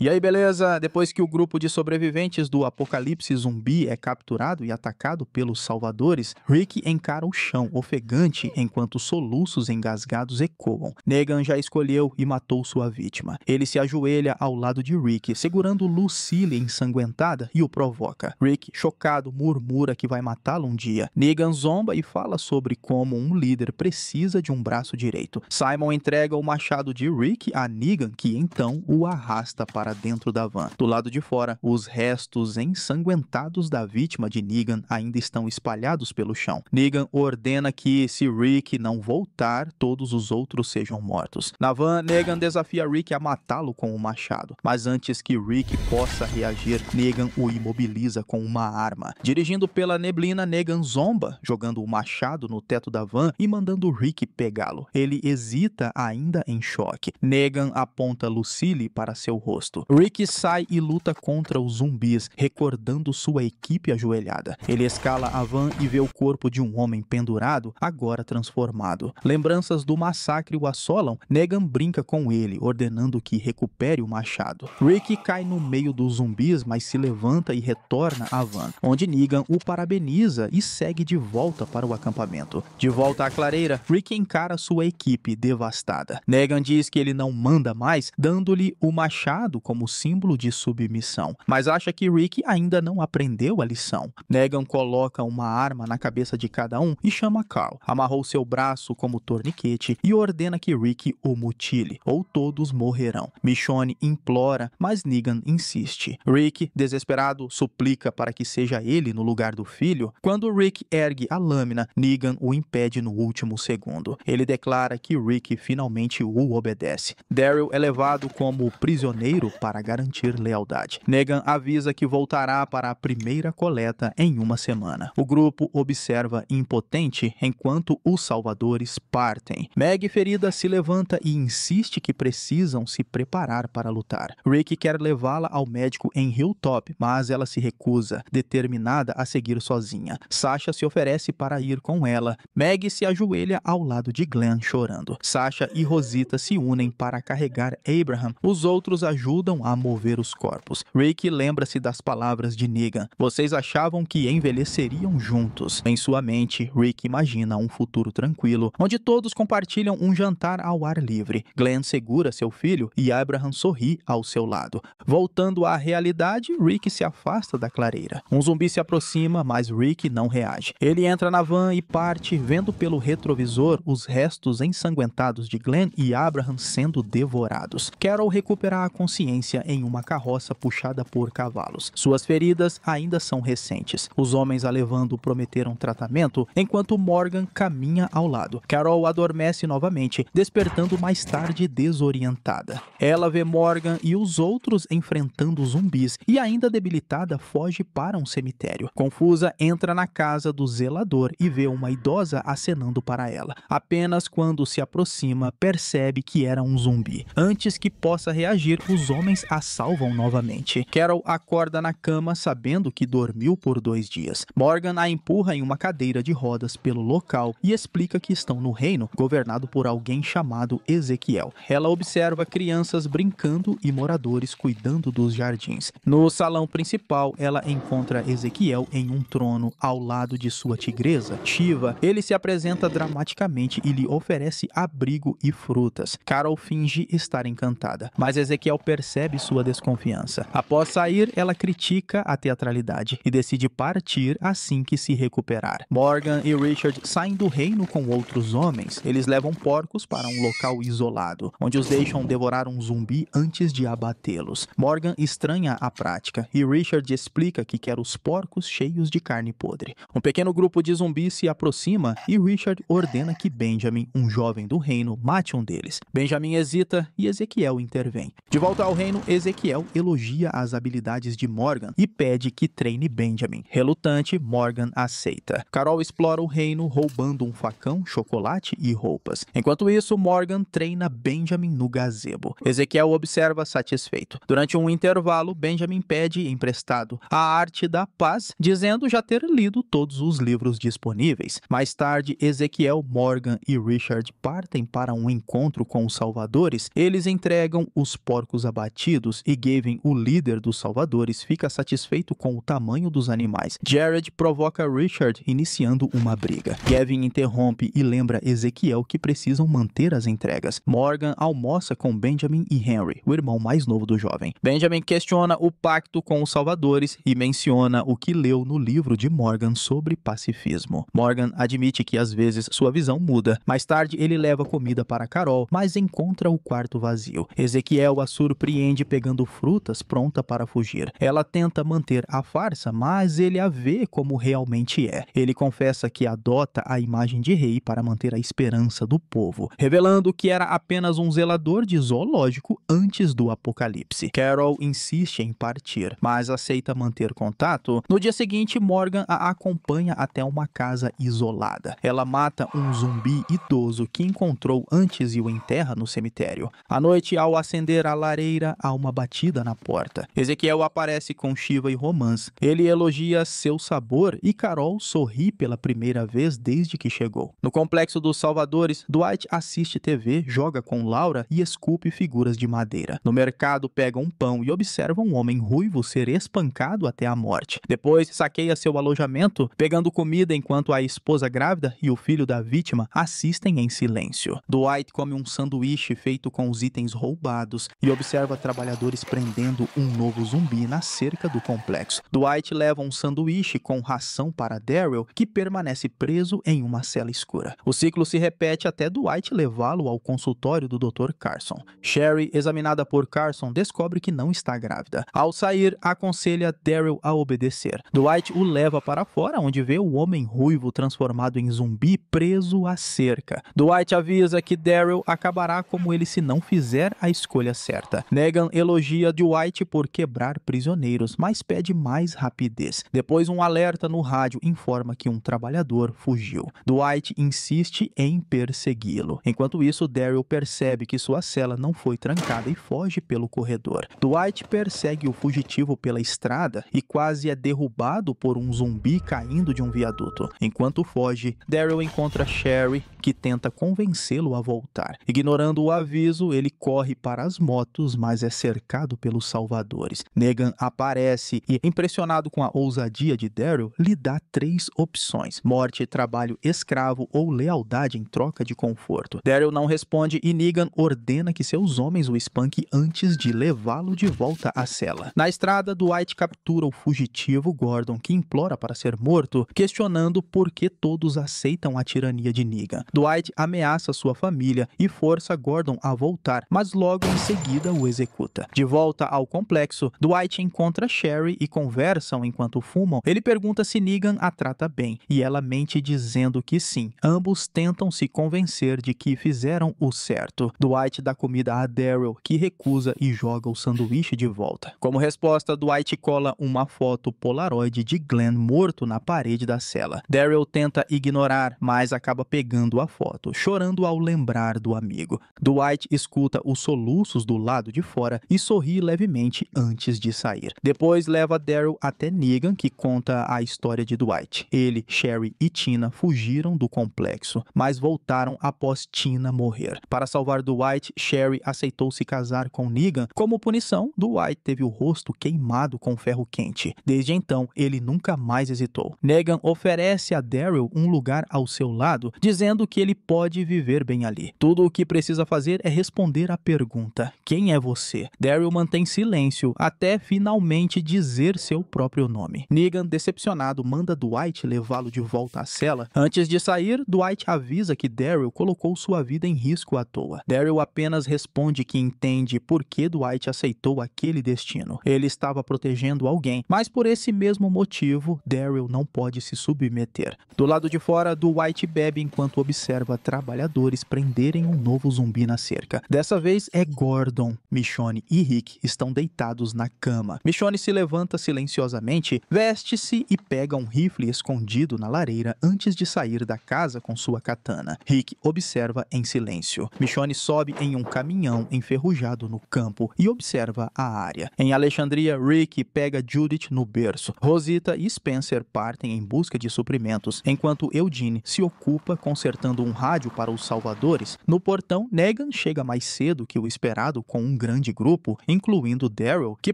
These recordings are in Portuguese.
E aí, beleza? Depois que o grupo de sobreviventes do apocalipse zumbi é capturado e atacado pelos salvadores, Rick encara o chão ofegante enquanto soluços engasgados ecoam. Negan já escolheu e matou sua vítima. Ele se ajoelha ao lado de Rick, segurando Lucille ensanguentada e o provoca. Rick, chocado, murmura que vai matá-lo um dia. Negan zomba e fala sobre como um líder precisa de um braço direito. Simon entrega o machado de Rick a Negan, que então o arrasta para dentro da van. Do lado de fora, os restos ensanguentados da vítima de Negan ainda estão espalhados pelo chão. Negan ordena que, se Rick não voltar, todos os outros sejam mortos. Na van, Negan desafia Rick a matá-lo com o machado, mas antes que Rick possa reagir, Negan o imobiliza com uma arma. Dirigindo pela neblina, Negan zomba, jogando o machado no teto da van e mandando Rick pegá-lo. Ele hesita, ainda em choque. Negan aponta Lucille para seu rosto. Rick sai e luta contra os zumbis, recordando sua equipe ajoelhada. Ele escala a van e vê o corpo de um homem pendurado, agora transformado. Lembranças do massacre o assolam. Negan brinca com ele, ordenando que recupere o machado. Rick cai no meio dos zumbis, mas se levanta e retorna à van, onde Negan o parabeniza e segue de volta para o acampamento. De volta à clareira, Rick encara sua equipe devastada. Negan diz que ele não manda mais, dando-lhe o machado como símbolo de submissão, mas acha que Rick ainda não aprendeu a lição. Negan coloca uma arma na cabeça de cada um e chama Carl. Amarrou seu braço como torniquete e ordena que Rick o mutile, ou todos morrerão. Michonne implora, mas Negan insiste. Rick, desesperado, suplica para que seja ele no lugar do filho. Quando Rick ergue a lâmina, Negan o impede no último segundo. Ele declara que Rick finalmente o obedece. Daryl é levado como prisioneiro para garantir lealdade. Negan avisa que voltará para a primeira coleta em uma semana. O grupo observa impotente enquanto os salvadores partem. Meg, ferida, se levanta e insiste que precisam se preparar para lutar. Rick quer levá-la ao médico em Hilltop, mas ela se recusa, determinada a seguir sozinha. Sasha se oferece para ir com ela. Meg se ajoelha ao lado de Glenn chorando. Sasha e Rosita se unem para carregar Abraham. Os outros ajudam a mover os corpos. Rick lembra-se das palavras de Negan. Vocês achavam que envelheceriam juntos. Em sua mente, Rick imagina um futuro tranquilo, onde todos compartilham um jantar ao ar livre. Glenn segura seu filho e Abraham sorri ao seu lado. Voltando à realidade, Rick se afasta da clareira. Um zumbi se aproxima, mas Rick não reage. Ele entra na van e parte, vendo pelo retrovisor os restos ensanguentados de Glenn e Abraham sendo devorados. Carol recupera a consciência em uma carroça puxada por cavalos. Suas feridas ainda são recentes. Os homens a levando prometeram tratamento, enquanto Morgan caminha ao lado. Carol adormece novamente, despertando mais tarde desorientada. Ela vê Morgan e os outros enfrentando zumbis e, ainda debilitada, foge para um cemitério. Confusa, entra na casa do zelador e vê uma idosa acenando para ela. Apenas quando se aproxima, percebe que era um zumbi. Antes que possa reagir, os homens a salvam novamente. Carol acorda na cama sabendo que dormiu por 2 dias. Morgan a empurra em uma cadeira de rodas pelo local e explica que estão no reino, governado por alguém chamado Ezequiel. Ela observa crianças brincando e moradores cuidando dos jardins. No salão principal, ela encontra Ezequiel em um trono ao lado de sua tigresa, Shiva. Ele se apresenta dramaticamente e lhe oferece abrigo e frutas. Carol finge estar encantada, mas Ezequiel percebe sua desconfiança. Após sair, ela critica a teatralidade e decide partir assim que se recuperar. Morgan e Richard saem do reino com outros homens. Eles levam porcos para um local isolado, onde os deixam devorar um zumbi antes de abatê-los. Morgan estranha a prática e Richard explica que quer os porcos cheios de carne podre. Um pequeno grupo de zumbis se aproxima e Richard ordena que Benjamin, um jovem do reino, mate um deles. Benjamin hesita e Ezequiel intervém. De volta ao reino, Ezequiel elogia as habilidades de Morgan e pede que treine Benjamin. Relutante, Morgan aceita. Carol explora o reino roubando um facão, chocolate e roupas. Enquanto isso, Morgan treina Benjamin no gazebo. Ezequiel observa satisfeito. Durante um intervalo, Benjamin pede emprestado a Arte da Paz, dizendo já ter lido todos os livros disponíveis. Mais tarde, Ezequiel, Morgan e Richard partem para um encontro com os salvadores. Eles entregam os porcos abatidos abatidos e Gavin, o líder dos salvadores, fica satisfeito com o tamanho dos animais. Jared provoca Richard, iniciando uma briga. Gavin interrompe e lembra Ezequiel que precisam manter as entregas. Morgan almoça com Benjamin e Henry, o irmão mais novo do jovem. Benjamin questiona o pacto com os salvadores e menciona o que leu no livro de Morgan sobre pacifismo. Morgan admite que às vezes sua visão muda. Mais tarde ele leva comida para Carol, mas encontra o quarto vazio. Ezequiel a surpreende pegando frutas pronta para fugir. Ela tenta manter a farsa, mas ele a vê como realmente é. Ele confessa que adota a imagem de rei para manter a esperança do povo, revelando que era apenas um zelador de zoológico antes do apocalipse. Carol insiste em partir, mas aceita manter contato. No dia seguinte, Morgan a acompanha até uma casa isolada. Ela mata um zumbi idoso que encontrou antes e o enterra no cemitério. À noite, ao acender a lareira, há uma batida na porta. Ezequiel aparece com Shiva e Romance. Ele elogia seu sabor e Carol sorri pela primeira vez desde que chegou. No complexo dos Salvadores, Dwight assiste TV, joga com Laura e esculpe figuras de madeira. No mercado, pega um pão e observa um homem ruivo ser espancado até a morte. Depois, saqueia seu alojamento, pegando comida enquanto a esposa grávida e o filho da vítima assistem em silêncio. Dwight come um sanduíche feito com os itens roubados e observa trabalhadores prendendo um novo zumbi na cerca do complexo. Dwight leva um sanduíche com ração para Daryl, que permanece preso em uma cela escura. O ciclo se repete até Dwight levá-lo ao consultório do Dr. Carson. Sherry, examinada por Carson, descobre que não está grávida. Ao sair, aconselha Daryl a obedecer. Dwight o leva para fora, onde vê o homem ruivo transformado em zumbi preso à cerca. Dwight avisa que Daryl acabará como ele se não fizer a escolha certa. Negan elogia Dwight por quebrar prisioneiros, mas pede mais rapidez. Depois, um alerta no rádio informa que um trabalhador fugiu. Dwight insiste em persegui-lo. Enquanto isso, Daryl percebe que sua cela não foi trancada e foge pelo corredor. Dwight persegue o fugitivo pela estrada e quase é derrubado por um zumbi caindo de um viaduto. Enquanto foge, Daryl encontra Sherry, que tenta convencê-lo a voltar. Ignorando o aviso, ele corre para as motos, mas é cercado pelos salvadores. Negan aparece e, impressionado com a ousadia de Daryl, lhe dá 3 opções: morte, trabalho escravo ou lealdade em troca de conforto. Daryl não responde e Negan ordena que seus homens o espanquem antes de levá-lo de volta à cela. Na estrada, Dwight captura o fugitivo Gordon, que implora para ser morto, questionando por que todos aceitam a tirania de Negan. Dwight ameaça sua família e força Gordon a voltar, mas logo em seguida o executa. De volta ao complexo, Dwight encontra Sherry e conversam enquanto fumam. Ele pergunta se Negan a trata bem, e ela mente dizendo que sim. Ambos tentam se convencer de que fizeram o certo. Dwight dá comida a Daryl, que recusa e joga o sanduíche de volta. Como resposta, Dwight cola uma foto Polaroid de Glenn morto na parede da cela. Daryl tenta ignorar, mas acaba pegando a foto, chorando ao lembrar do amigo. Dwight escuta os soluços do lado de fora e sorri levemente antes de sair. Depois leva Daryl até Negan, que conta a história de Dwight. Ele, Sherry e Tina fugiram do complexo, mas voltaram após Tina morrer. Para salvar Dwight, Sherry aceitou se casar com Negan. Como punição, Dwight teve o rosto queimado com ferro quente. Desde então, ele nunca mais hesitou. Negan oferece a Daryl um lugar ao seu lado, dizendo que ele pode viver bem ali. Tudo o que precisa fazer é responder à pergunta: quem é você? Daryl mantém silêncio até finalmente dizer seu próprio nome. Negan, decepcionado, manda Dwight levá-lo de volta à cela. Antes de sair, Dwight avisa que Daryl colocou sua vida em risco à toa. Daryl apenas responde que entende por que Dwight aceitou aquele destino. Ele estava protegendo alguém, mas por esse mesmo motivo, Daryl não pode se submeter. Do lado de fora, Dwight bebe enquanto observa trabalhadores prenderem um novo zumbi na cerca. Dessa vez é Gordon. Michonne e Rick estão deitados na cama. Michonne se levanta silenciosamente, veste-se e pega um rifle escondido na lareira antes de sair da casa com sua katana. Rick observa em silêncio. Michonne sobe em um caminhão enferrujado no campo e observa a área. Em Alexandria, Rick pega Judith no berço. Rosita e Spencer partem em busca de suprimentos, enquanto Eugene se ocupa consertando enviando um rádio para os salvadores. No portão, Negan chega mais cedo que o esperado com um grande grupo, incluindo Daryl, que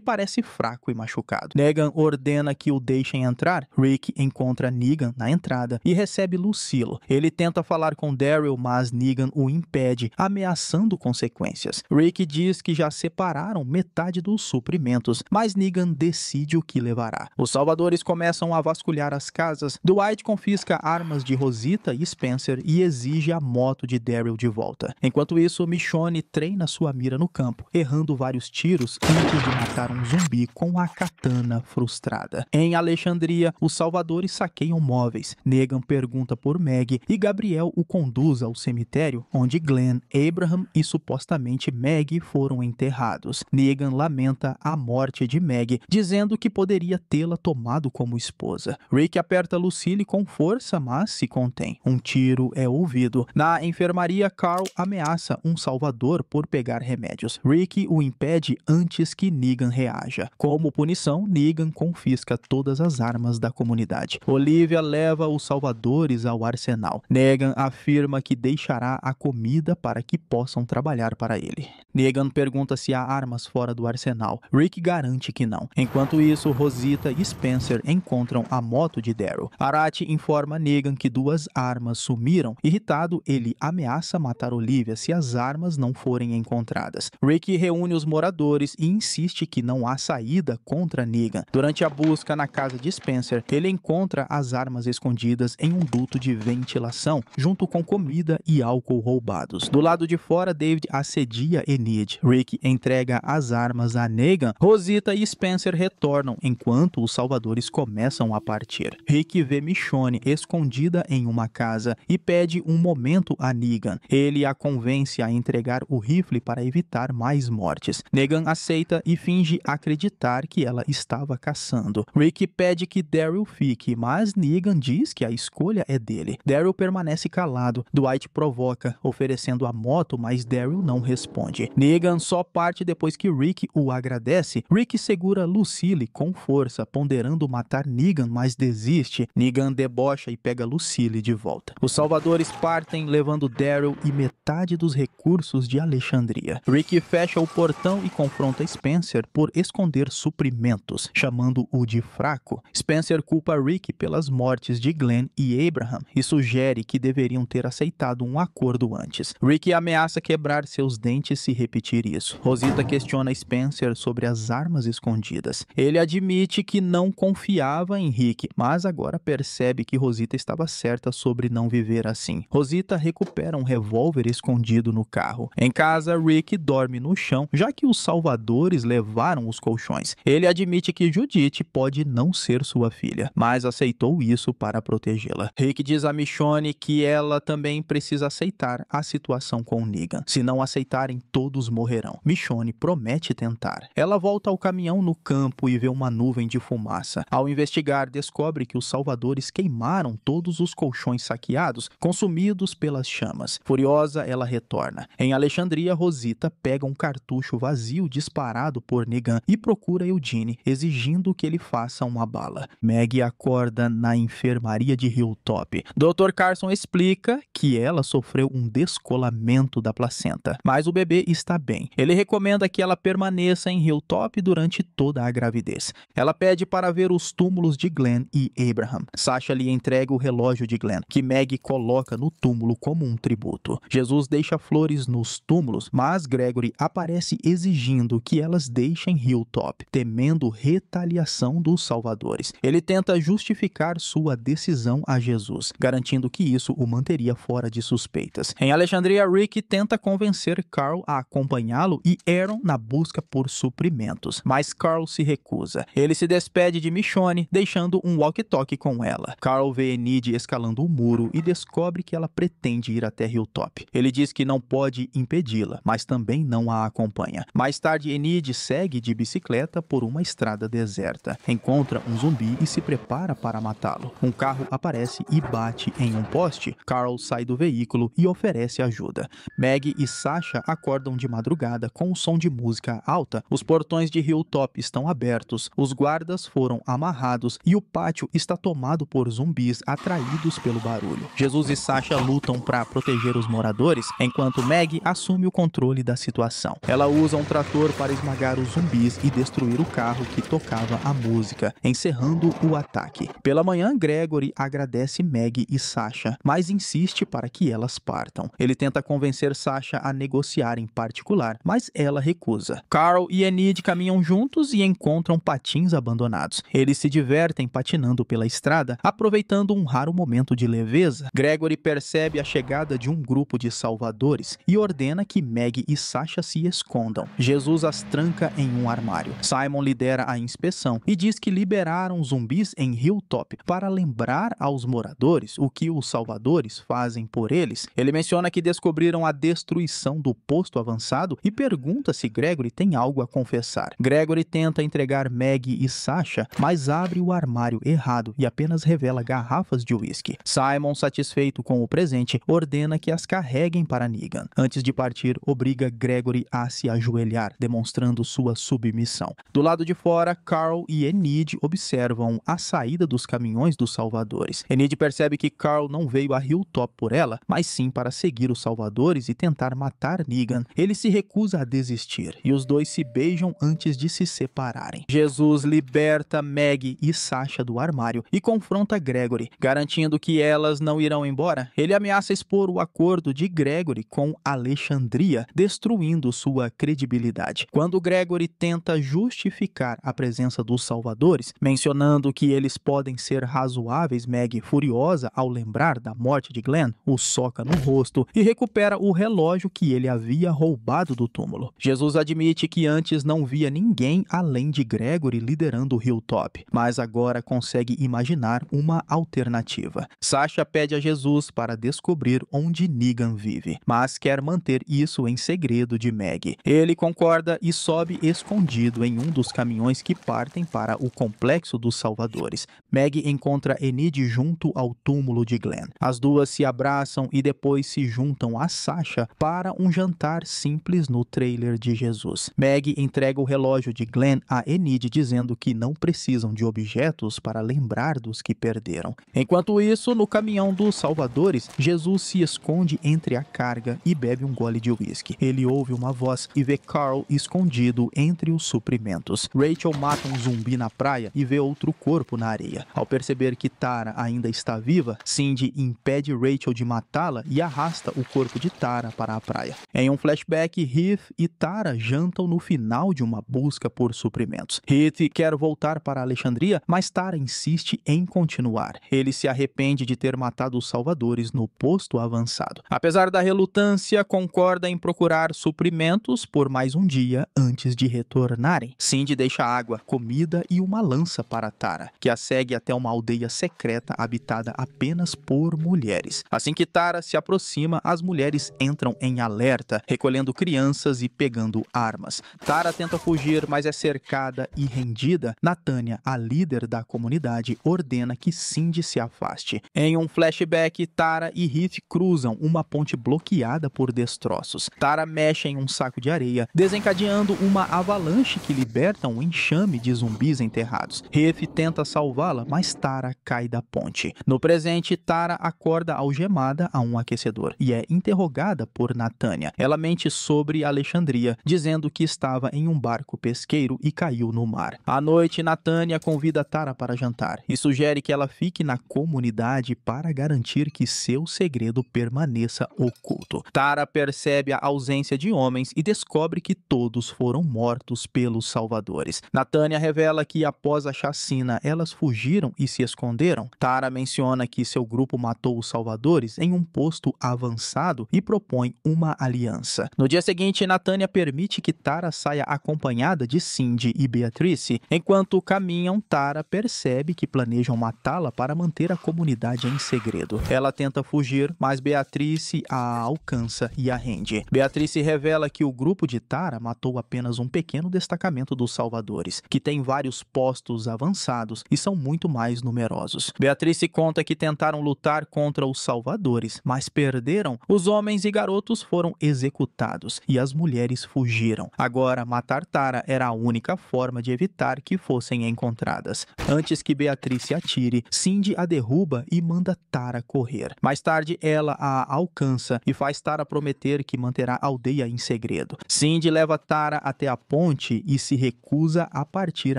parece fraco e machucado. Negan ordena que o deixem entrar. Rick encontra Negan na entrada e recebe Lucille. Ele tenta falar com Daryl, mas Negan o impede, ameaçando consequências. Rick diz que já separaram metade dos suprimentos, mas Negan decide o que levará. Os salvadores começam a vasculhar as casas. Dwight confisca armas de Rosita e Spencer e exige a moto de Daryl de volta. Enquanto isso, Michonne treina sua mira no campo, errando vários tiros antes de matar um zumbi com a katana frustrada. Em Alexandria, os salvadores saqueiam móveis. Negan pergunta por Meg e Gabriel o conduz ao cemitério, onde Glenn, Abraham e supostamente Meg foram enterrados. Negan lamenta a morte de Meg, dizendo que poderia tê-la tomado como esposa. Rick aperta Lucille com força, mas se contém. Um tiro é ouvido. Na enfermaria, Carl ameaça um salvador por pegar remédios. Rick o impede antes que Negan reaja. Como punição, Negan confisca todas as armas da comunidade. Olivia leva os salvadores ao arsenal. Negan afirma que deixará a comida para que possam trabalhar para ele. Negan pergunta se há armas fora do arsenal. Rick garante que não. Enquanto isso, Rosita e Spencer encontram a moto de Daryl. Arati informa Negan que duas armas sumiram. Irritado, ele ameaça matar Olivia se as armas não forem encontradas. Rick reúne os moradores e insiste que não há saída contra Negan. Durante a busca na casa de Spencer, ele encontra as armas escondidas em um duto de ventilação, junto com comida e álcool roubados. Do lado de fora, David assedia Enid. Rick entrega as armas a Negan. Rosita e Spencer retornam, enquanto os salvadores começam a partir. Rick vê Michonne escondida em uma casa e pede um momento a Negan. Ele a convence a entregar o rifle para evitar mais mortes. Negan aceita e finge acreditar que ela estava caçando. Rick pede que Daryl fique, mas Negan diz que a escolha é dele. Daryl permanece calado. Dwight provoca, oferecendo a moto, mas Daryl não responde. Negan só parte depois que Rick o agradece. Rick segura Lucille com força, ponderando matar Negan, mas desiste. Negan debocha e pega Lucille de volta. Os salvadores partem, levando Daryl e metade dos recursos de Alexandria. Rick fecha o portão e confronta Spencer por esconder suprimentos, chamando-o de fraco. Spencer culpa Rick pelas mortes de Glenn e Abraham e sugere que deveriam ter aceitado um acordo antes. Rick ameaça quebrar seus dentes se repetir isso. Rosita questiona Spencer sobre as armas escondidas. Ele admite que não confiava em Rick, mas agora percebe que Rosita estava certa sobre não viver assim. Rosita recupera um revólver escondido no carro. Em casa, Rick dorme no chão, já que os salvadores levaram os colchões. Ele admite que Judith pode não ser sua filha, mas aceitou isso para protegê-la. Rick diz a Michonne que ela também precisa aceitar a situação com Negan. Se não aceitarem, todos morrerão. Michonne promete tentar. Ela volta ao caminhão no campo e vê uma nuvem de fumaça. Ao investigar, descobre que os salvadores queimaram todos os colchões saqueados, consumidos pelas chamas. Furiosa, ela retorna. Em Alexandria, Rosita pega um cartucho vazio disparado por Negan e procura Eugene, exigindo que ele faça uma bala. Meg acorda na enfermaria de Hilltop. Dr. Carson explica que ela sofreu um descolamento da placenta, mas o bebê está bem. Ele recomenda que ela permaneça em Hilltop durante toda a gravidez. Ela pede para ver os túmulos de Glenn e Abraham. Sasha lhe entrega o relógio de Glenn, que Meg coloca no túmulo como um tributo. Jesus deixa flores nos túmulos, mas Gregory aparece exigindo que elas deixem Hilltop, temendo retaliação dos salvadores. Ele tenta justificar sua decisão a Jesus, garantindo que isso o manteria fora de suspeitas. Em Alexandria, Rick tenta convencer Carl a acompanhá-lo e Aaron na busca por suprimentos, mas Carl se recusa. Ele se despede de Michonne, deixando um walkie-talkie com ela. Carl vê Enid escalando o muro e descobre que ela pretende ir até Hilltop. Ele diz que não pode impedi-la, mas também não a acompanha. Mais tarde, Enid segue de bicicleta por uma estrada deserta. Encontra um zumbi e se prepara para matá-lo. Um carro aparece e bate em um poste. Carl sai do veículo e oferece ajuda. Meg e Sasha acordam de madrugada com o som de música alta. Os portões de Hilltop estão abertos, os guardas foram amarrados e o pátio está tomado por zumbis atraídos pelo barulho. Jesus e Sasha lutam para proteger os moradores, enquanto Maggie assume o controle da situação. Ela usa um trator para esmagar os zumbis e destruir o carro que tocava a música, encerrando o ataque. Pela manhã, Gregory agradece Maggie e Sasha, mas insiste para que elas partam. Ele tenta convencer Sasha a negociar em particular, mas ela recusa. Carl e Enid caminham juntos e encontram patins abandonados. Eles se divertem patinando pela estrada, aproveitando um raro momento de leveza. Gregory percebe a chegada de um grupo de salvadores e ordena que Maggie e Sasha se escondam. Jesus as tranca em um armário. Simon lidera a inspeção e diz que liberaram zumbis em Hilltop para lembrar aos moradores o que os salvadores fazem por eles. Ele menciona que descobriram a destruição do posto avançado e pergunta se Gregory tem algo a confessar. Gregory tenta entregar Maggie e Sasha, mas abre o armário errado e apenas revela garrafas de uísque. Simon, satisfeito com o presente, ordena que as carreguem para Negan. Antes de partir, obriga Gregory a se ajoelhar, demonstrando sua submissão. Do lado de fora, Carl e Enid observam a saída dos caminhões dos salvadores. Enid percebe que Carl não veio a Hilltop por ela, mas sim para seguir os salvadores e tentar matar Negan. Ele se recusa a desistir e os dois se beijam antes de se separarem. Jesus liberta Maggie e Sasha do armário e confronta Gregory, garantindo que elas não irão embora. Ele ameaça expor o acordo de Gregory com Alexandria, destruindo sua credibilidade. Quando Gregory tenta justificar a presença dos salvadores, mencionando que eles podem ser razoáveis, Maggie, furiosa ao lembrar da morte de Glenn, o soca no rosto e recupera o relógio que ele havia roubado do túmulo. Jesus admite que antes não via ninguém além de Gregory liderando o Hilltop, mas agora consegue imaginar uma alternativa. Sasha pede a Jesus para descobrir onde Negan vive, mas quer manter isso em segredo de Maggie. Ele concorda e sobe escondido em um dos caminhões que partem para o complexo dos salvadores. Maggie encontra Enid junto ao túmulo de Glenn. As duas se abraçam e depois se juntam a Sasha para um jantar simples no trailer de Jesus. Maggie entrega o relógio de Glenn a Enid, dizendo que não precisam de objetos para lembrar dos que perderam. Enquanto isso, no caminhão dos salvadores, Jesus se esconde entre a carga e bebe um gole de uísque. Ele ouve uma voz e vê Carl escondido entre os suprimentos. Rachel mata um zumbi na praia e vê outro corpo na areia. Ao perceber que Tara ainda está viva, Cindy impede Rachel de matá-la e arrasta o corpo de Tara para a praia. Em um flashback, Heath e Tara jantam no final de uma busca por suprimentos. Heath quer voltar para Alexandria, mas Tara insiste em continuar. Ele se arrepende de ter matado os salvadores no posto avançado. Apesar da relutância, concorda em procurar suprimentos por mais um dia antes de retornarem. Cindy deixa água, comida e uma lança para Tara, que a segue até uma aldeia secreta habitada apenas por mulheres. Assim que Tara se aproxima, as mulheres entram em alerta, recolhendo crianças e pegando armas. Tara tenta fugir, mas é cercada e rendida. Nathania, a líder da comunidade, ordena que Cindy se afaste. Em um flashback, Tara e Heath cruzam uma ponte bloqueada por destroços. Tara mexe em um saco de areia, desencadeando uma avalanche que liberta um enxame de zumbis enterrados. Heath tenta salvá-la, mas Tara cai da ponte. No presente, Tara acorda algemada a um aquecedor e é interrogada por Nathania. Ela mente sobre Alexandria, dizendo que estava em um barco pesqueiro e caiu no mar. À noite, Nathania convida Tara para jantar e sugere que ela fique na comunidade para garantir que seu segredo permaneça oculto. Tara percebe a ausência de homens e descobre que todos foram mortos pelos salvadores. Nathania revela que após a chacina elas fugiram e se esconderam. Tara menciona que seu grupo matou os salvadores em um posto avançado e propõe uma aliança. No dia seguinte, Nathania permite que Tara saia acompanhada de Cindy e Beatrice. Enquanto caminham, Tara percebe que planejam matá-la para manter a comunidade em segredo. Ela tenta fugir, mas Beatrice a alcança e a rende. Beatrice revela que o grupo de Tara matou apenas um pequeno destacamento dos salvadores, que tem vários postos avançados e são muito mais numerosos. Beatrice conta que tentaram lutar contra os salvadores, mas perderam. Os homens e garotos foram executados e as mulheres fugiram. Agora, matar Tara era a única forma de evitar que fossem encontradas. Antes que Beatrice atire, Cindy a derruba e manda Tara correr. correr. Mais tarde, ela a alcança e faz Tara prometer que manterá a aldeia em segredo. Cindy leva Tara até a ponte e se recusa a partir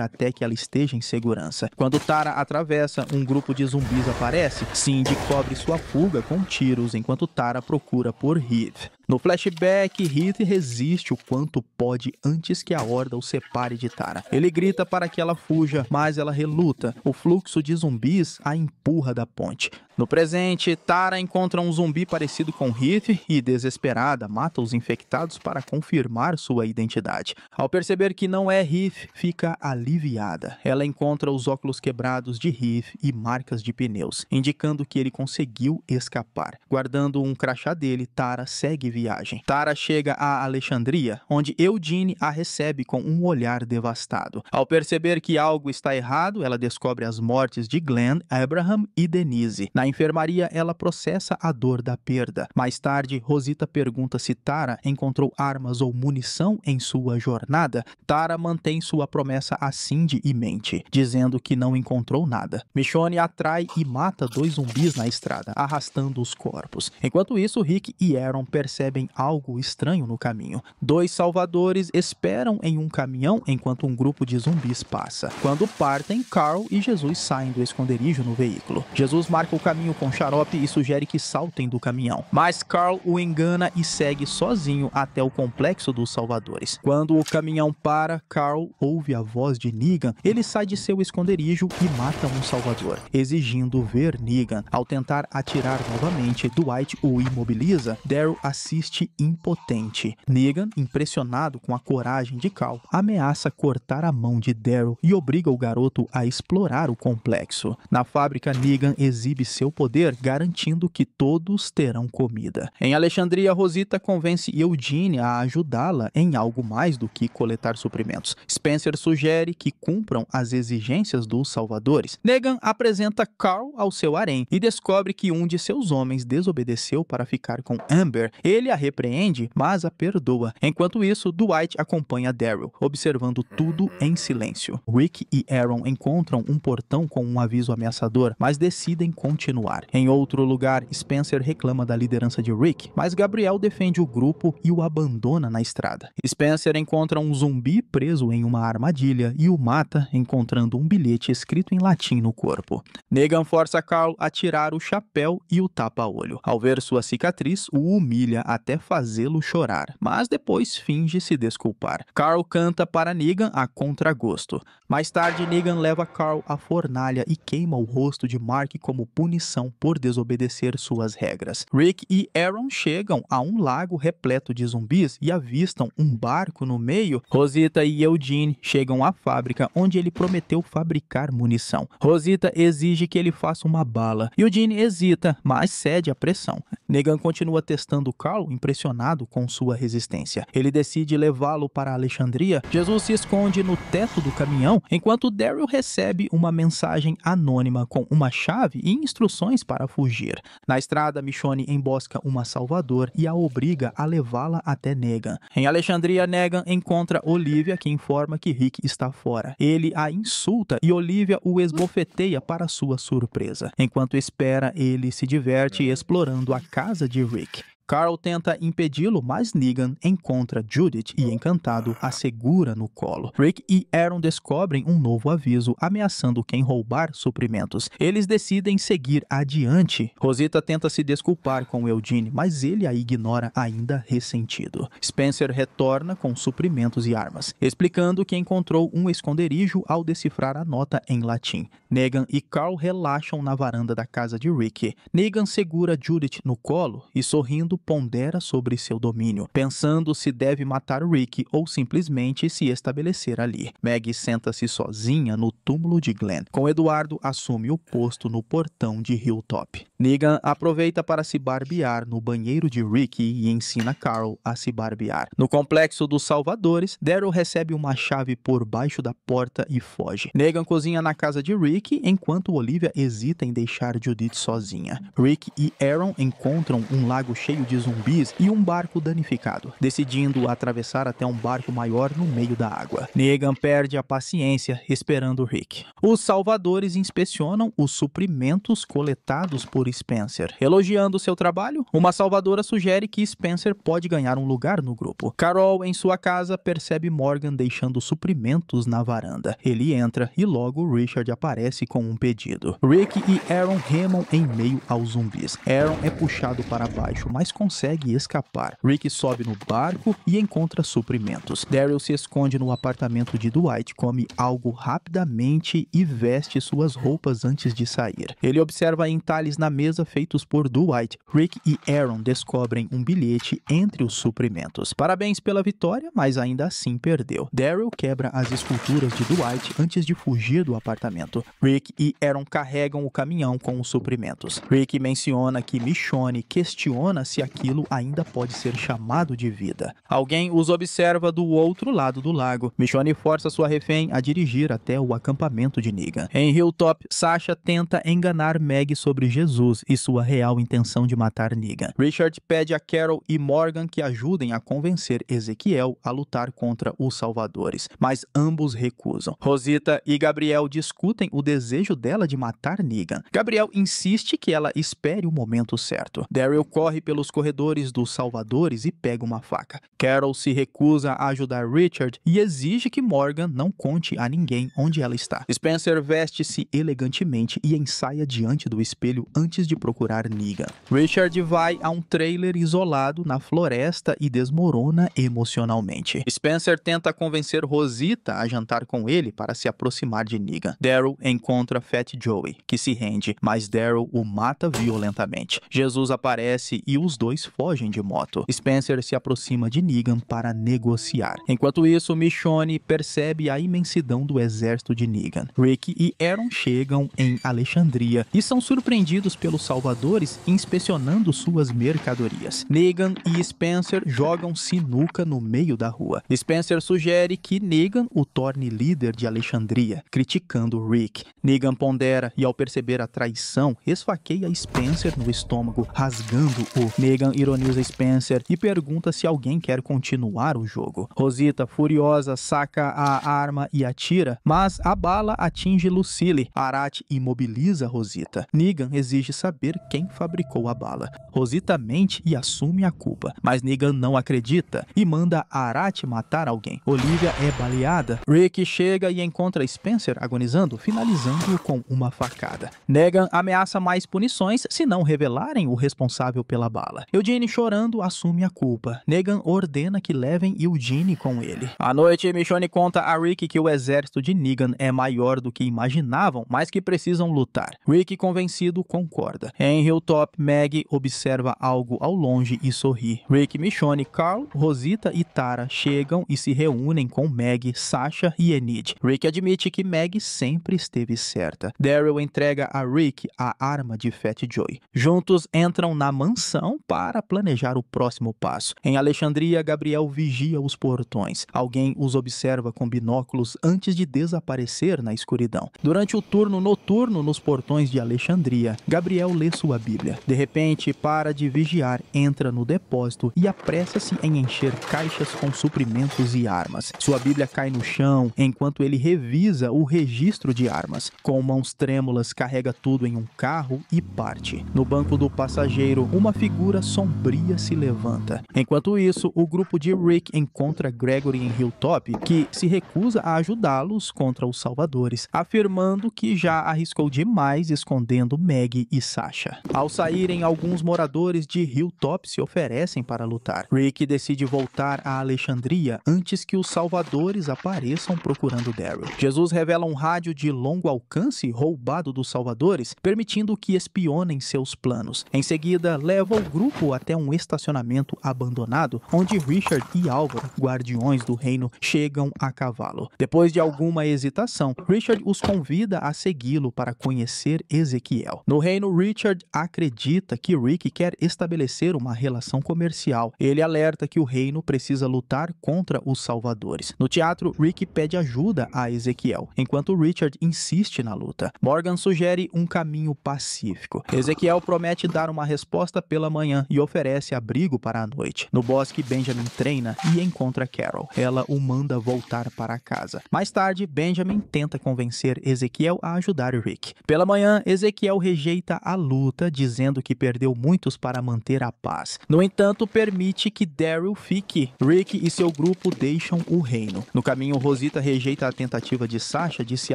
até que ela esteja em segurança. Quando Tara atravessa, um grupo de zumbis aparece. Cindy cobre sua fuga com tiros enquanto Tara procura por Heath. No flashback, Heath resiste o quanto pode antes que a horda o separe de Tara. Ele grita para que ela fuja, mas ela reluta. O fluxo de zumbis a empurra da ponte. No presente, Tara encontra um zumbi parecido com Heath e, desesperada, mata os infectados para confirmar sua identidade. Ao perceber que não é Heath, fica aliviada. Ela encontra os óculos quebrados de Heath e marcas de pneus, indicando que ele conseguiu escapar. Guardando um crachá dele, Tara segue viagem. Tara chega a Alexandria, onde Eugene a recebe com um olhar devastado. Ao perceber que algo está errado, ela descobre as mortes de Glenn, Abraham e Denise. Na enfermaria, ela processa a dor da perda. Mais tarde, Rosita pergunta se Tara encontrou armas ou munição em sua jornada. Tara mantém sua promessa a Cindy e mente, dizendo que não encontrou nada. Michonne atrai e mata 2 zumbis na estrada, arrastando os corpos. Enquanto isso, Rick e Aaron percebem algo estranho no caminho. 2 salvadores esperam em um caminhão enquanto um grupo de zumbis passa. Quando partem, Carl e Jesus saem do esconderijo no veículo. Jesus marca o caminho com xarope e sugere que saltem do caminhão. Mas Carl o engana e segue sozinho até o complexo dos salvadores. Quando o caminhão para, Carl ouve a voz de Negan. Ele sai de seu esconderijo e mata um salvador, exigindo ver Negan. Ao tentar atirar novamente, Dwight o imobiliza. Daryl assiste impotente. Negan, impressionado com a coragem de Carl, ameaça cortar a mão de Daryl e obriga o garoto a explorar o complexo. Na fábrica, Negan exibe seu poder, garantindo que todos terão comida. Em Alexandria, Rosita convence Eugene a ajudá-la em algo mais do que coletar suprimentos. Spencer sugere que cumpram as exigências dos salvadores. Negan apresenta Carl ao seu harém e descobre que um de seus homens desobedeceu para ficar com Amber. Ele a repreende, mas a perdoa. Enquanto isso, Dwight acompanha Daryl, observando tudo em silêncio. Rick e Aaron encontram um portão com um aviso ameaçador, mas decidem continuar. Em outro lugar, Spencer reclama da liderança de Rick, mas Gabriel defende o grupo e o abandona na estrada. Spencer encontra um zumbi preso em uma armadilha e o mata, encontrando um bilhete escrito em latim no corpo. Negan força Carl a tirar o chapéu e o tapa-olho. Ao ver sua cicatriz, o humilha até fazê-lo chorar, mas depois finge se desculpar. Carl canta para Negan a contragosto. Mais tarde, Negan leva Carl à fornalha e queima o rosto de Mark como punição por desobedecer suas regras. Rick e Aaron chegam a um lago repleto de zumbis e avistam um barco no meio. Rosita e Eugene chegam à fábrica onde ele prometeu fabricar munição. Rosita exige que ele faça uma bala. Eugene hesita, mas cede à pressão. Negan continua testando Carl, impressionado com sua resistência. Ele decide levá-lo para Alexandria. Jesus se esconde no teto do caminhão, enquanto Daryl recebe uma mensagem anônima com uma chave e instruções para fugir. Na estrada, Michonne embosca uma Salvador e a obriga a levá-la até Negan. Em Alexandria, Negan encontra Olivia, que informa que Rick está fora. Ele a insulta e Olivia o esbofeteia para sua surpresa. Enquanto espera, ele se diverte explorando a casa de Rick. Carl tenta impedi-lo, mas Negan encontra Judith e, encantado, a segura no colo. Rick e Aaron descobrem um novo aviso ameaçando quem roubar suprimentos. Eles decidem seguir adiante. Rosita tenta se desculpar com Eugene, mas ele a ignora ainda ressentido. Spencer retorna com suprimentos e armas, explicando que encontrou um esconderijo ao decifrar a nota em latim. Negan e Carl relaxam na varanda da casa de Rick. Negan segura Judith no colo e, sorrindo, pondera sobre seu domínio, pensando se deve matar Rick ou simplesmente se estabelecer ali. Maggie senta-se sozinha no túmulo de Glenn, com Eduardo assume o posto no portão de Hilltop. Negan aproveita para se barbear no banheiro de Rick e ensina Carl a se barbear. No complexo dos Salvadores, Daryl recebe uma chave por baixo da porta e foge. Negan cozinha na casa de Rick, enquanto Olivia hesita em deixar Judith sozinha. Rick e Aaron encontram um lago cheio de de zumbis e um barco danificado, decidindo atravessar até um barco maior no meio da água. Negan perde a paciência esperando Rick. Os salvadores inspecionam os suprimentos coletados por Spencer. Elogiando seu trabalho, uma salvadora sugere que Spencer pode ganhar um lugar no grupo. Carol, em sua casa, percebe Morgan deixando suprimentos na varanda. Ele entra e logo Richard aparece com um pedido. Rick e Aaron remam em meio aos zumbis. Aaron é puxado para baixo, mas consegue escapar. Rick sobe no barco e encontra suprimentos. Daryl se esconde no apartamento de Dwight, come algo rapidamente e veste suas roupas antes de sair. Ele observa entalhes na mesa feitos por Dwight. Rick e Aaron descobrem um bilhete entre os suprimentos. Parabéns pela vitória, mas ainda assim perdeu. Daryl quebra as esculturas de Dwight antes de fugir do apartamento. Rick e Aaron carregam o caminhão com os suprimentos. Rick menciona que Michonne questiona se aquilo ainda pode ser chamado de vida. Alguém os observa do outro lado do lago. Michonne força sua refém a dirigir até o acampamento de Negan. Em Hilltop, Sasha tenta enganar Meg sobre Jesus e sua real intenção de matar Negan. Richard pede a Carol e Morgan que ajudem a convencer Ezequiel a lutar contra os salvadores, mas ambos recusam. Rosita e Gabriel discutem o desejo dela de matar Negan. Gabriel insiste que ela espere o momento certo. Daryl corre pelos corredores dos salvadores e pega uma faca. Carol se recusa a ajudar Richard e exige que Morgan não conte a ninguém onde ela está. Spencer veste-se elegantemente e ensaia diante do espelho antes de procurar Negan. Richard vai a um trailer isolado na floresta e desmorona emocionalmente. Spencer tenta convencer Rosita a jantar com ele para se aproximar de Negan. Daryl encontra Fat Joey, que se rende, mas Daryl o mata violentamente. Jesus aparece e os dois fogem de moto. Spencer se aproxima de Negan para negociar. Enquanto isso, Michonne percebe a imensidão do exército de Negan. Rick e Aaron chegam em Alexandria e são surpreendidos pelos salvadores inspecionando suas mercadorias. Negan e Spencer jogam sinuca no meio da rua. Spencer sugere que Negan o torne líder de Alexandria, criticando Rick. Negan pondera e, ao perceber a traição, esfaqueia Spencer no estômago, rasgando-o. Negan ironiza Spencer e pergunta se alguém quer continuar o jogo. Rosita, furiosa, saca a arma e atira, mas a bala atinge Lucille. Arat imobiliza Rosita. Negan exige saber quem fabricou a bala. Rosita mente e assume a culpa, mas Negan não acredita e manda Arat matar alguém. Olivia é baleada. Rick chega e encontra Spencer agonizando, finalizando-o com uma facada. Negan ameaça mais punições se não revelarem o responsável pela bala. Eugene, chorando, assume a culpa. Negan ordena que levem Eugene com ele. À noite, Michonne conta a Rick que o exército de Negan é maior do que imaginavam, mas que precisam lutar. Rick, convencido, concorda. Em Hilltop, Meg observa algo ao longe e sorri. Rick, Michonne, Carl, Rosita e Tara chegam e se reúnem com Meg, Sasha e Enid. Rick admite que Meg sempre esteve certa. Daryl entrega a Rick a arma de Fat Joey. Juntos entram na mansão para planejar o próximo passo. Em Alexandria, Gabriel vigia os portões. Alguém os observa com binóculos antes de desaparecer na escuridão. Durante o turno noturno nos portões de Alexandria, Gabriel lê sua Bíblia. De repente, para de vigiar, entra no depósito e apressa-se em encher caixas com suprimentos e armas. Sua Bíblia cai no chão enquanto ele revisa o registro de armas. Com mãos trêmulas, carrega tudo em um carro e parte. No banco do passageiro, uma figura sombria se levanta. Enquanto isso, o grupo de Rick encontra Gregory em Hilltop, que se recusa a ajudá-los contra os salvadores, afirmando que já arriscou demais escondendo Meg e Sasha. Ao saírem, alguns moradores de Hilltop se oferecem para lutar. Rick decide voltar a Alexandria antes que os salvadores apareçam procurando Daryl. Jesus revela um rádio de longo alcance roubado dos salvadores, permitindo que espionem seus planos. Em seguida, leva o grupo até um estacionamento abandonado, onde Richard e Álvaro, guardiões do reino, chegam a cavalo. Depois de alguma hesitação, Richard os convida a segui-lo para conhecer Ezequiel. No reino, Richard acredita que Rick quer estabelecer uma relação comercial. Ele alerta que o reino precisa lutar contra os salvadores. No teatro, Rick pede ajuda a Ezequiel, enquanto Richard insiste na luta. Morgan sugere um caminho pacífico. Ezequiel promete dar uma resposta pela manhã manhã e oferece abrigo para a noite. No bosque, Benjamin treina e encontra Carol. Ela o manda voltar para casa. Mais tarde, Benjamin tenta convencer Ezequiel a ajudar Rick. Pela manhã, Ezequiel rejeita a luta, dizendo que perdeu muitos para manter a paz. No entanto, permite que Daryl fique. Rick e seu grupo deixam o reino. No caminho, Rosita rejeita a tentativa de Sasha de se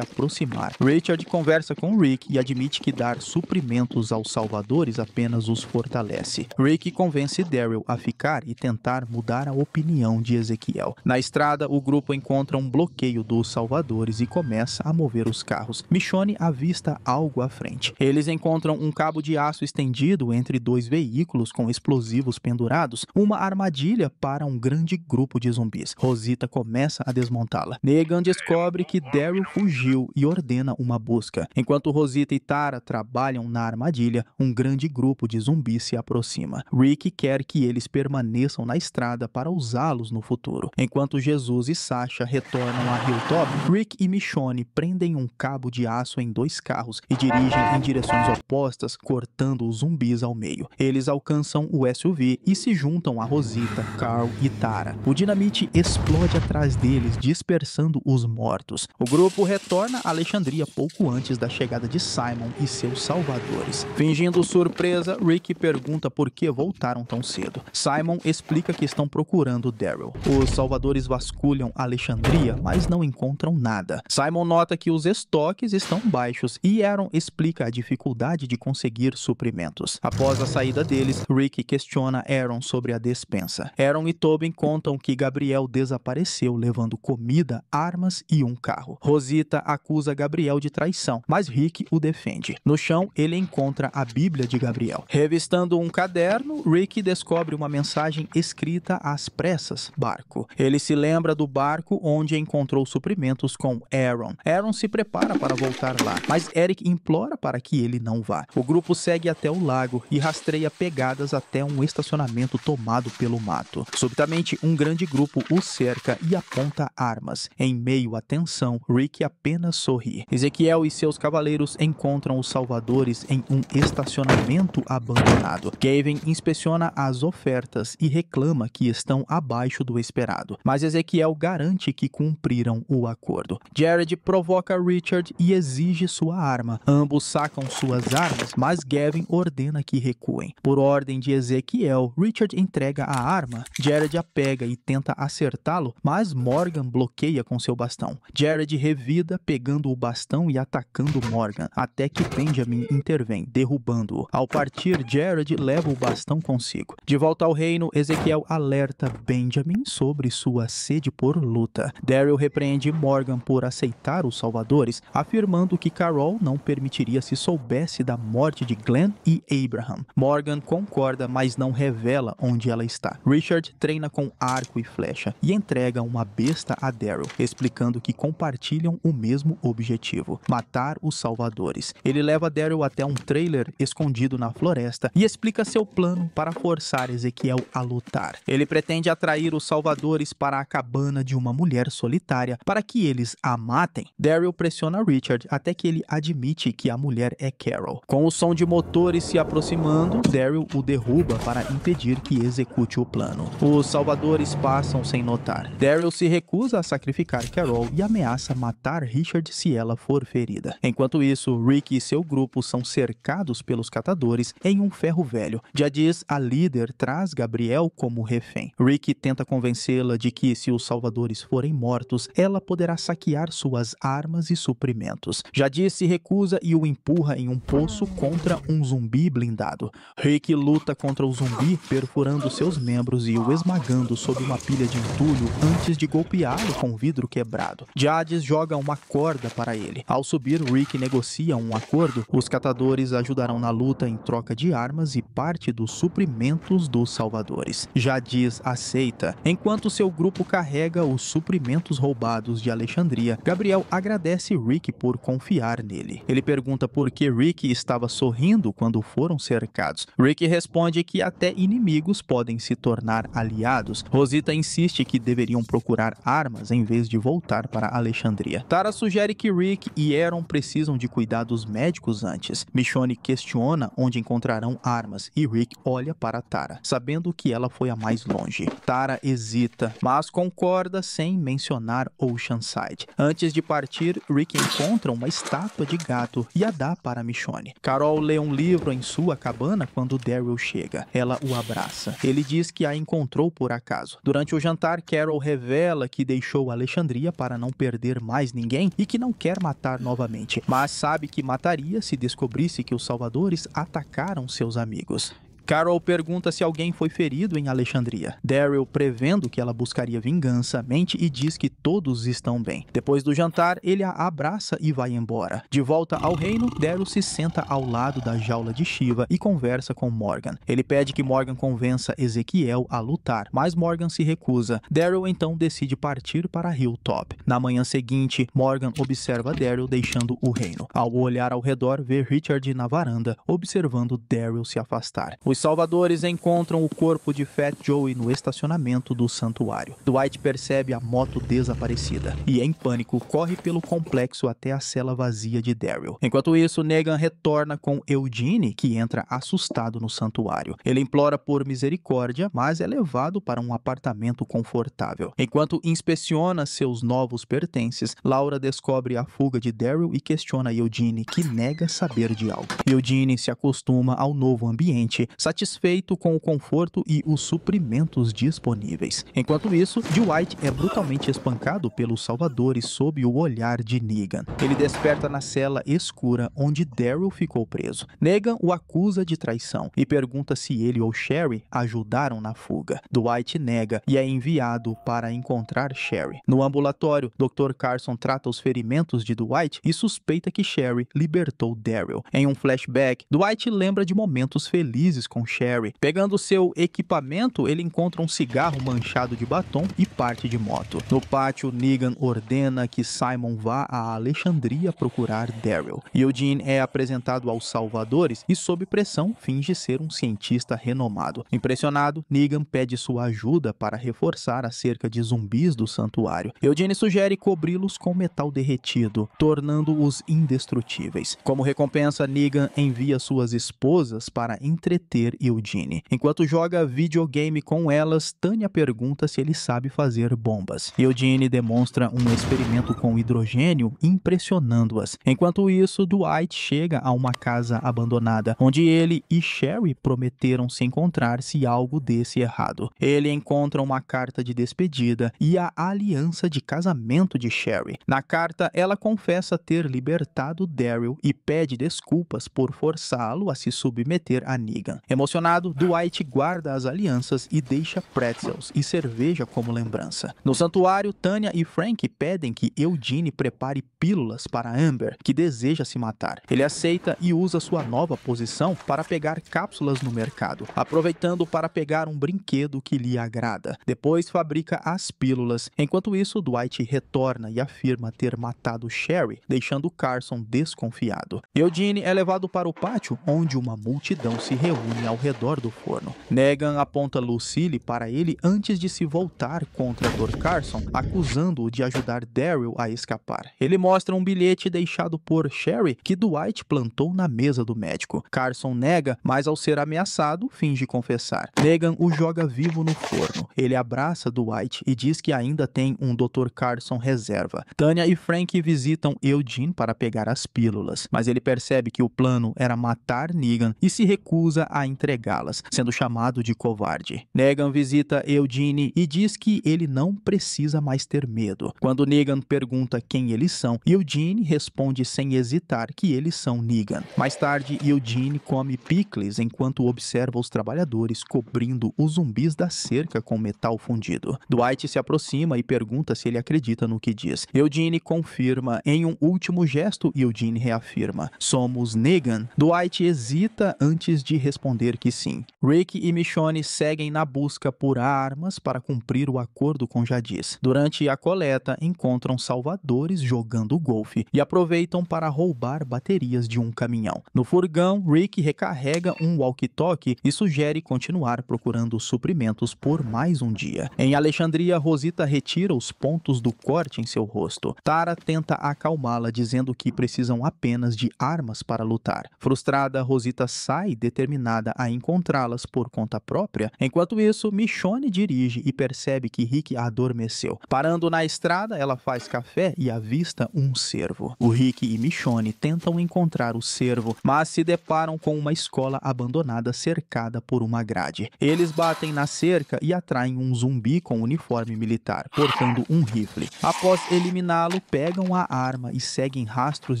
aproximar. Richard conversa com Rick e admite que dar suprimentos aos salvadores apenas os fortalece. Rick convence Daryl a ficar e tentar mudar a opinião de Ezequiel. Na estrada, o grupo encontra um bloqueio dos salvadores e começa a mover os carros. Michonne avista algo à frente. Eles encontram um cabo de aço estendido entre dois veículos com explosivos pendurados, uma armadilha para um grande grupo de zumbis. Rosita começa a desmontá-la. Negan descobre que Daryl fugiu e ordena uma busca. Enquanto Rosita e Tara trabalham na armadilha, um grande grupo de zumbis se aproxima. Rick quer que eles permaneçam na estrada para usá-los no futuro. Enquanto Jesus e Sasha retornam a Hilltop, Rick e Michonne prendem um cabo de aço em dois carros e dirigem em direções opostas, cortando os zumbis ao meio. Eles alcançam o SUV e se juntam a Rosita, Carl e Tara. O dinamite explode atrás deles, dispersando os mortos. O grupo retorna a Alexandria pouco antes da chegada de Simon e seus salvadores. Fingindo surpresa, Rick pergunta por que voltaram tão cedo. Simon explica que estão procurando Daryl. Os salvadores vasculham Alexandria, mas não encontram nada. Simon nota que os estoques estão baixos e Aaron explica a dificuldade de conseguir suprimentos. Após a saída deles, Rick questiona Aaron sobre a despensa. Aaron e Tobin contam que Gabriel desapareceu levando comida, armas e um carro. Rosita acusa Gabriel de traição, mas Rick o defende. No chão, ele encontra a Bíblia de Gabriel. Revistando um caderno, Rick descobre uma mensagem escrita às pressas: barco. Ele se lembra do barco onde encontrou suprimentos com Aaron. Aaron se prepara para voltar lá, mas Eric implora para que ele não vá. O grupo segue até o lago e rastreia pegadas até um estacionamento tomado pelo mato. Subitamente, um grande grupo o cerca e aponta armas. Em meio à tensão, Rick apenas sorri. Ezequiel e seus cavaleiros encontram os salvadores em um estacionamento abandonado. Gavin inspeciona as ofertas e reclama que estão abaixo do esperado, mas Ezequiel garante que cumpriram o acordo. Jared provoca Richard e exige sua arma. Ambos sacam suas armas, mas Gavin ordena que recuem. Por ordem de Ezequiel, Richard entrega a arma. Jared a pega e tenta acertá-lo, mas Morgan bloqueia com seu bastão. Jared revida, pegando o bastão e atacando Morgan, até que Benjamin intervém, derrubando-o. Ao partir, Jared leva o bastão consigo. De volta ao reino, Ezequiel alerta Benjamin sobre sua sede por luta. Daryl repreende Morgan por aceitar os salvadores, afirmando que Carol não permitiria se soubesse da morte de Glenn e Abraham. Morgan concorda, mas não revela onde ela está. Richard treina com arco e flecha e entrega uma besta a Daryl, explicando que compartilham o mesmo objetivo: matar os salvadores. Ele leva Daryl até um trailer escondido na floresta e explica seu plano para forçar Ezequiel a lutar. Ele pretende atrair os salvadores para a cabana de uma mulher solitária para que eles a matem. Daryl pressiona Richard até que ele admite que a mulher é Carol. Com o som de motores se aproximando, Daryl o derruba para impedir que execute o plano. Os salvadores passam sem notar. Daryl se recusa a sacrificar Carol e ameaça matar Richard se ela for ferida. Enquanto isso, Rick e seu grupo são cercados pelos catadores em um ferro velho. Jadis, a líder, traz Gabriel como refém. Rick tenta convencê-la de que, se os salvadores forem mortos, ela poderá saquear suas armas e suprimentos. Jadis se recusa e o empurra em um poço contra um zumbi blindado. Rick luta contra o zumbi, perfurando seus membros e o esmagando sob uma pilha de entulho antes de golpeá-lo com vidro quebrado. Jadis joga uma corda para ele. Ao subir, Rick negocia um acordo. Os catadores ajudarão na luta em troca de armas e parte dos suprimentos dos salvadores. Jadis aceita. Enquanto seu grupo carrega os suprimentos roubados de Alexandria, Gabriel agradece Rick por confiar nele. Ele pergunta por que Rick estava sorrindo quando foram cercados. Rick responde que até inimigos podem se tornar aliados. Rosita insiste que deveriam procurar armas em vez de voltar para Alexandria. Tara sugere que Rick e Aaron precisam de cuidados médicos antes. Michonne questiona onde encontrarão armas e Rick olha para Tara, sabendo que ela foi a mais longe. Tara hesita, mas concorda sem mencionar Oceanside. Antes de partir, Rick encontra uma estátua de gato e a dá para Michonne. Carol lê um livro em sua cabana quando Daryl chega. Ela o abraça. Ele diz que a encontrou por acaso. Durante o jantar, Carol revela que deixou Alexandria para não perder mais ninguém e que não quer matar novamente, mas sabe que mataria se descobrisse que os salvadores atacaram seus amigos. Carol pergunta se alguém foi ferido em Alexandria. Daryl, prevendo que ela buscaria vingança, mente e diz que todos estão bem. Depois do jantar, ele a abraça e vai embora. De volta ao reino, Daryl se senta ao lado da jaula de Shiva e conversa com Morgan. Ele pede que Morgan convença Ezequiel a lutar, mas Morgan se recusa. Daryl então decide partir para Hilltop. Na manhã seguinte, Morgan observa Daryl deixando o reino. Ao olhar ao redor, vê Richard na varanda, observando Daryl se afastar. Os salvadores encontram o corpo de Fat Joey no estacionamento do santuário. Dwight percebe a moto desaparecida e, em pânico, corre pelo complexo até a cela vazia de Daryl. Enquanto isso, Negan retorna com Eugene, que entra assustado no santuário. Ele implora por misericórdia, mas é levado para um apartamento confortável. Enquanto inspeciona seus novos pertences, Laura descobre a fuga de Daryl e questiona Eugene, que nega saber de algo. Eugene se acostuma ao novo ambiente, satisfeito com o conforto e os suprimentos disponíveis. Enquanto isso, Dwight é brutalmente espancado pelos salvadores sob o olhar de Negan. Ele desperta na cela escura onde Daryl ficou preso. Negan o acusa de traição e pergunta se ele ou Sherry ajudaram na fuga. Dwight nega e é enviado para encontrar Sherry. No ambulatório, Dr. Carson trata os ferimentos de Dwight e suspeita que Sherry libertou Daryl. Em um flashback, Dwight lembra de momentos felizes com Sherry. Pegando seu equipamento, ele encontra um cigarro manchado de batom e parte de moto. No pátio, Negan ordena que Simon vá a Alexandria procurar Daryl. Eugene é apresentado aos salvadores e, sob pressão, finge ser um cientista renomado. Impressionado, Negan pede sua ajuda para reforçar a cerca de zumbis do santuário. Eugene sugere cobri-los com metal derretido, tornando-os indestrutíveis. Como recompensa, Negan envia suas esposas para entreter Eugene. Enquanto joga videogame com elas, Tanya pergunta se ele sabe fazer bombas. Eugene demonstra um experimento com hidrogênio, impressionando-as. Enquanto isso, Dwight chega a uma casa abandonada, onde ele e Sherry prometeram se encontrar se algo desse errado. Ele encontra uma carta de despedida e a aliança de casamento de Sherry. Na carta, ela confessa ter libertado Daryl e pede desculpas por forçá-lo a se submeter a Negan. Emocionado, Dwight guarda as alianças e deixa pretzels e cerveja como lembrança. No santuário, Tanya e Frank pedem que Eugene prepare pílulas para Amber, que deseja se matar. Ele aceita e usa sua nova posição para pegar cápsulas no mercado, aproveitando para pegar um brinquedo que lhe agrada. Depois fabrica as pílulas. Enquanto isso, Dwight retorna e afirma ter matado Sherry, deixando Carson desconfiado. Eugene é levado para o pátio, onde uma multidão se reúne ao redor do forno. Negan aponta Lucille para ele antes de se voltar contra Dr. Carson, acusando-o de ajudar Daryl a escapar. Ele mostra um bilhete deixado por Sherry que Dwight plantou na mesa do médico. Carson nega, mas ao ser ameaçado, finge confessar. Negan o joga vivo no forno. Ele abraça Dwight e diz que ainda tem um Dr. Carson reserva. Tanya e Frank visitam Eugene para pegar as pílulas, mas ele percebe que o plano era matar Negan e se recusa a entregá-las, sendo chamado de covarde. Negan visita Eugene e diz que ele não precisa mais ter medo. Quando Negan pergunta quem eles são, Eugene responde sem hesitar que eles são Negan. Mais tarde, Eugene come picles enquanto observa os trabalhadores cobrindo os zumbis da cerca com metal fundido. Dwight se aproxima e pergunta se ele acredita no que diz. Eugene confirma. Em um último gesto, Eugene reafirma: somos Negan. Dwight hesita antes de responder que sim. Rick e Michonne seguem na busca por armas para cumprir o acordo com Jadis. Durante a coleta, encontram salvadores jogando golfe e aproveitam para roubar baterias de um caminhão. No furgão, Rick recarrega um walkie-talkie e sugere continuar procurando suprimentos por mais um dia. Em Alexandria, Rosita retira os pontos do corte em seu rosto. Tara tenta acalmá-la, dizendo que precisam apenas de armas para lutar. Frustrada, Rosita sai determinada determinada a encontrá-las por conta própria. Enquanto isso, Michonne dirige e percebe que Rick adormeceu. Parando na estrada, ela faz café e avista um cervo. O Rick e Michonne tentam encontrar o cervo, mas se deparam com uma escola abandonada cercada por uma grade. Eles batem na cerca e atraem um zumbi com uniforme militar, portando um rifle. Após eliminá-lo, pegam a arma e seguem rastros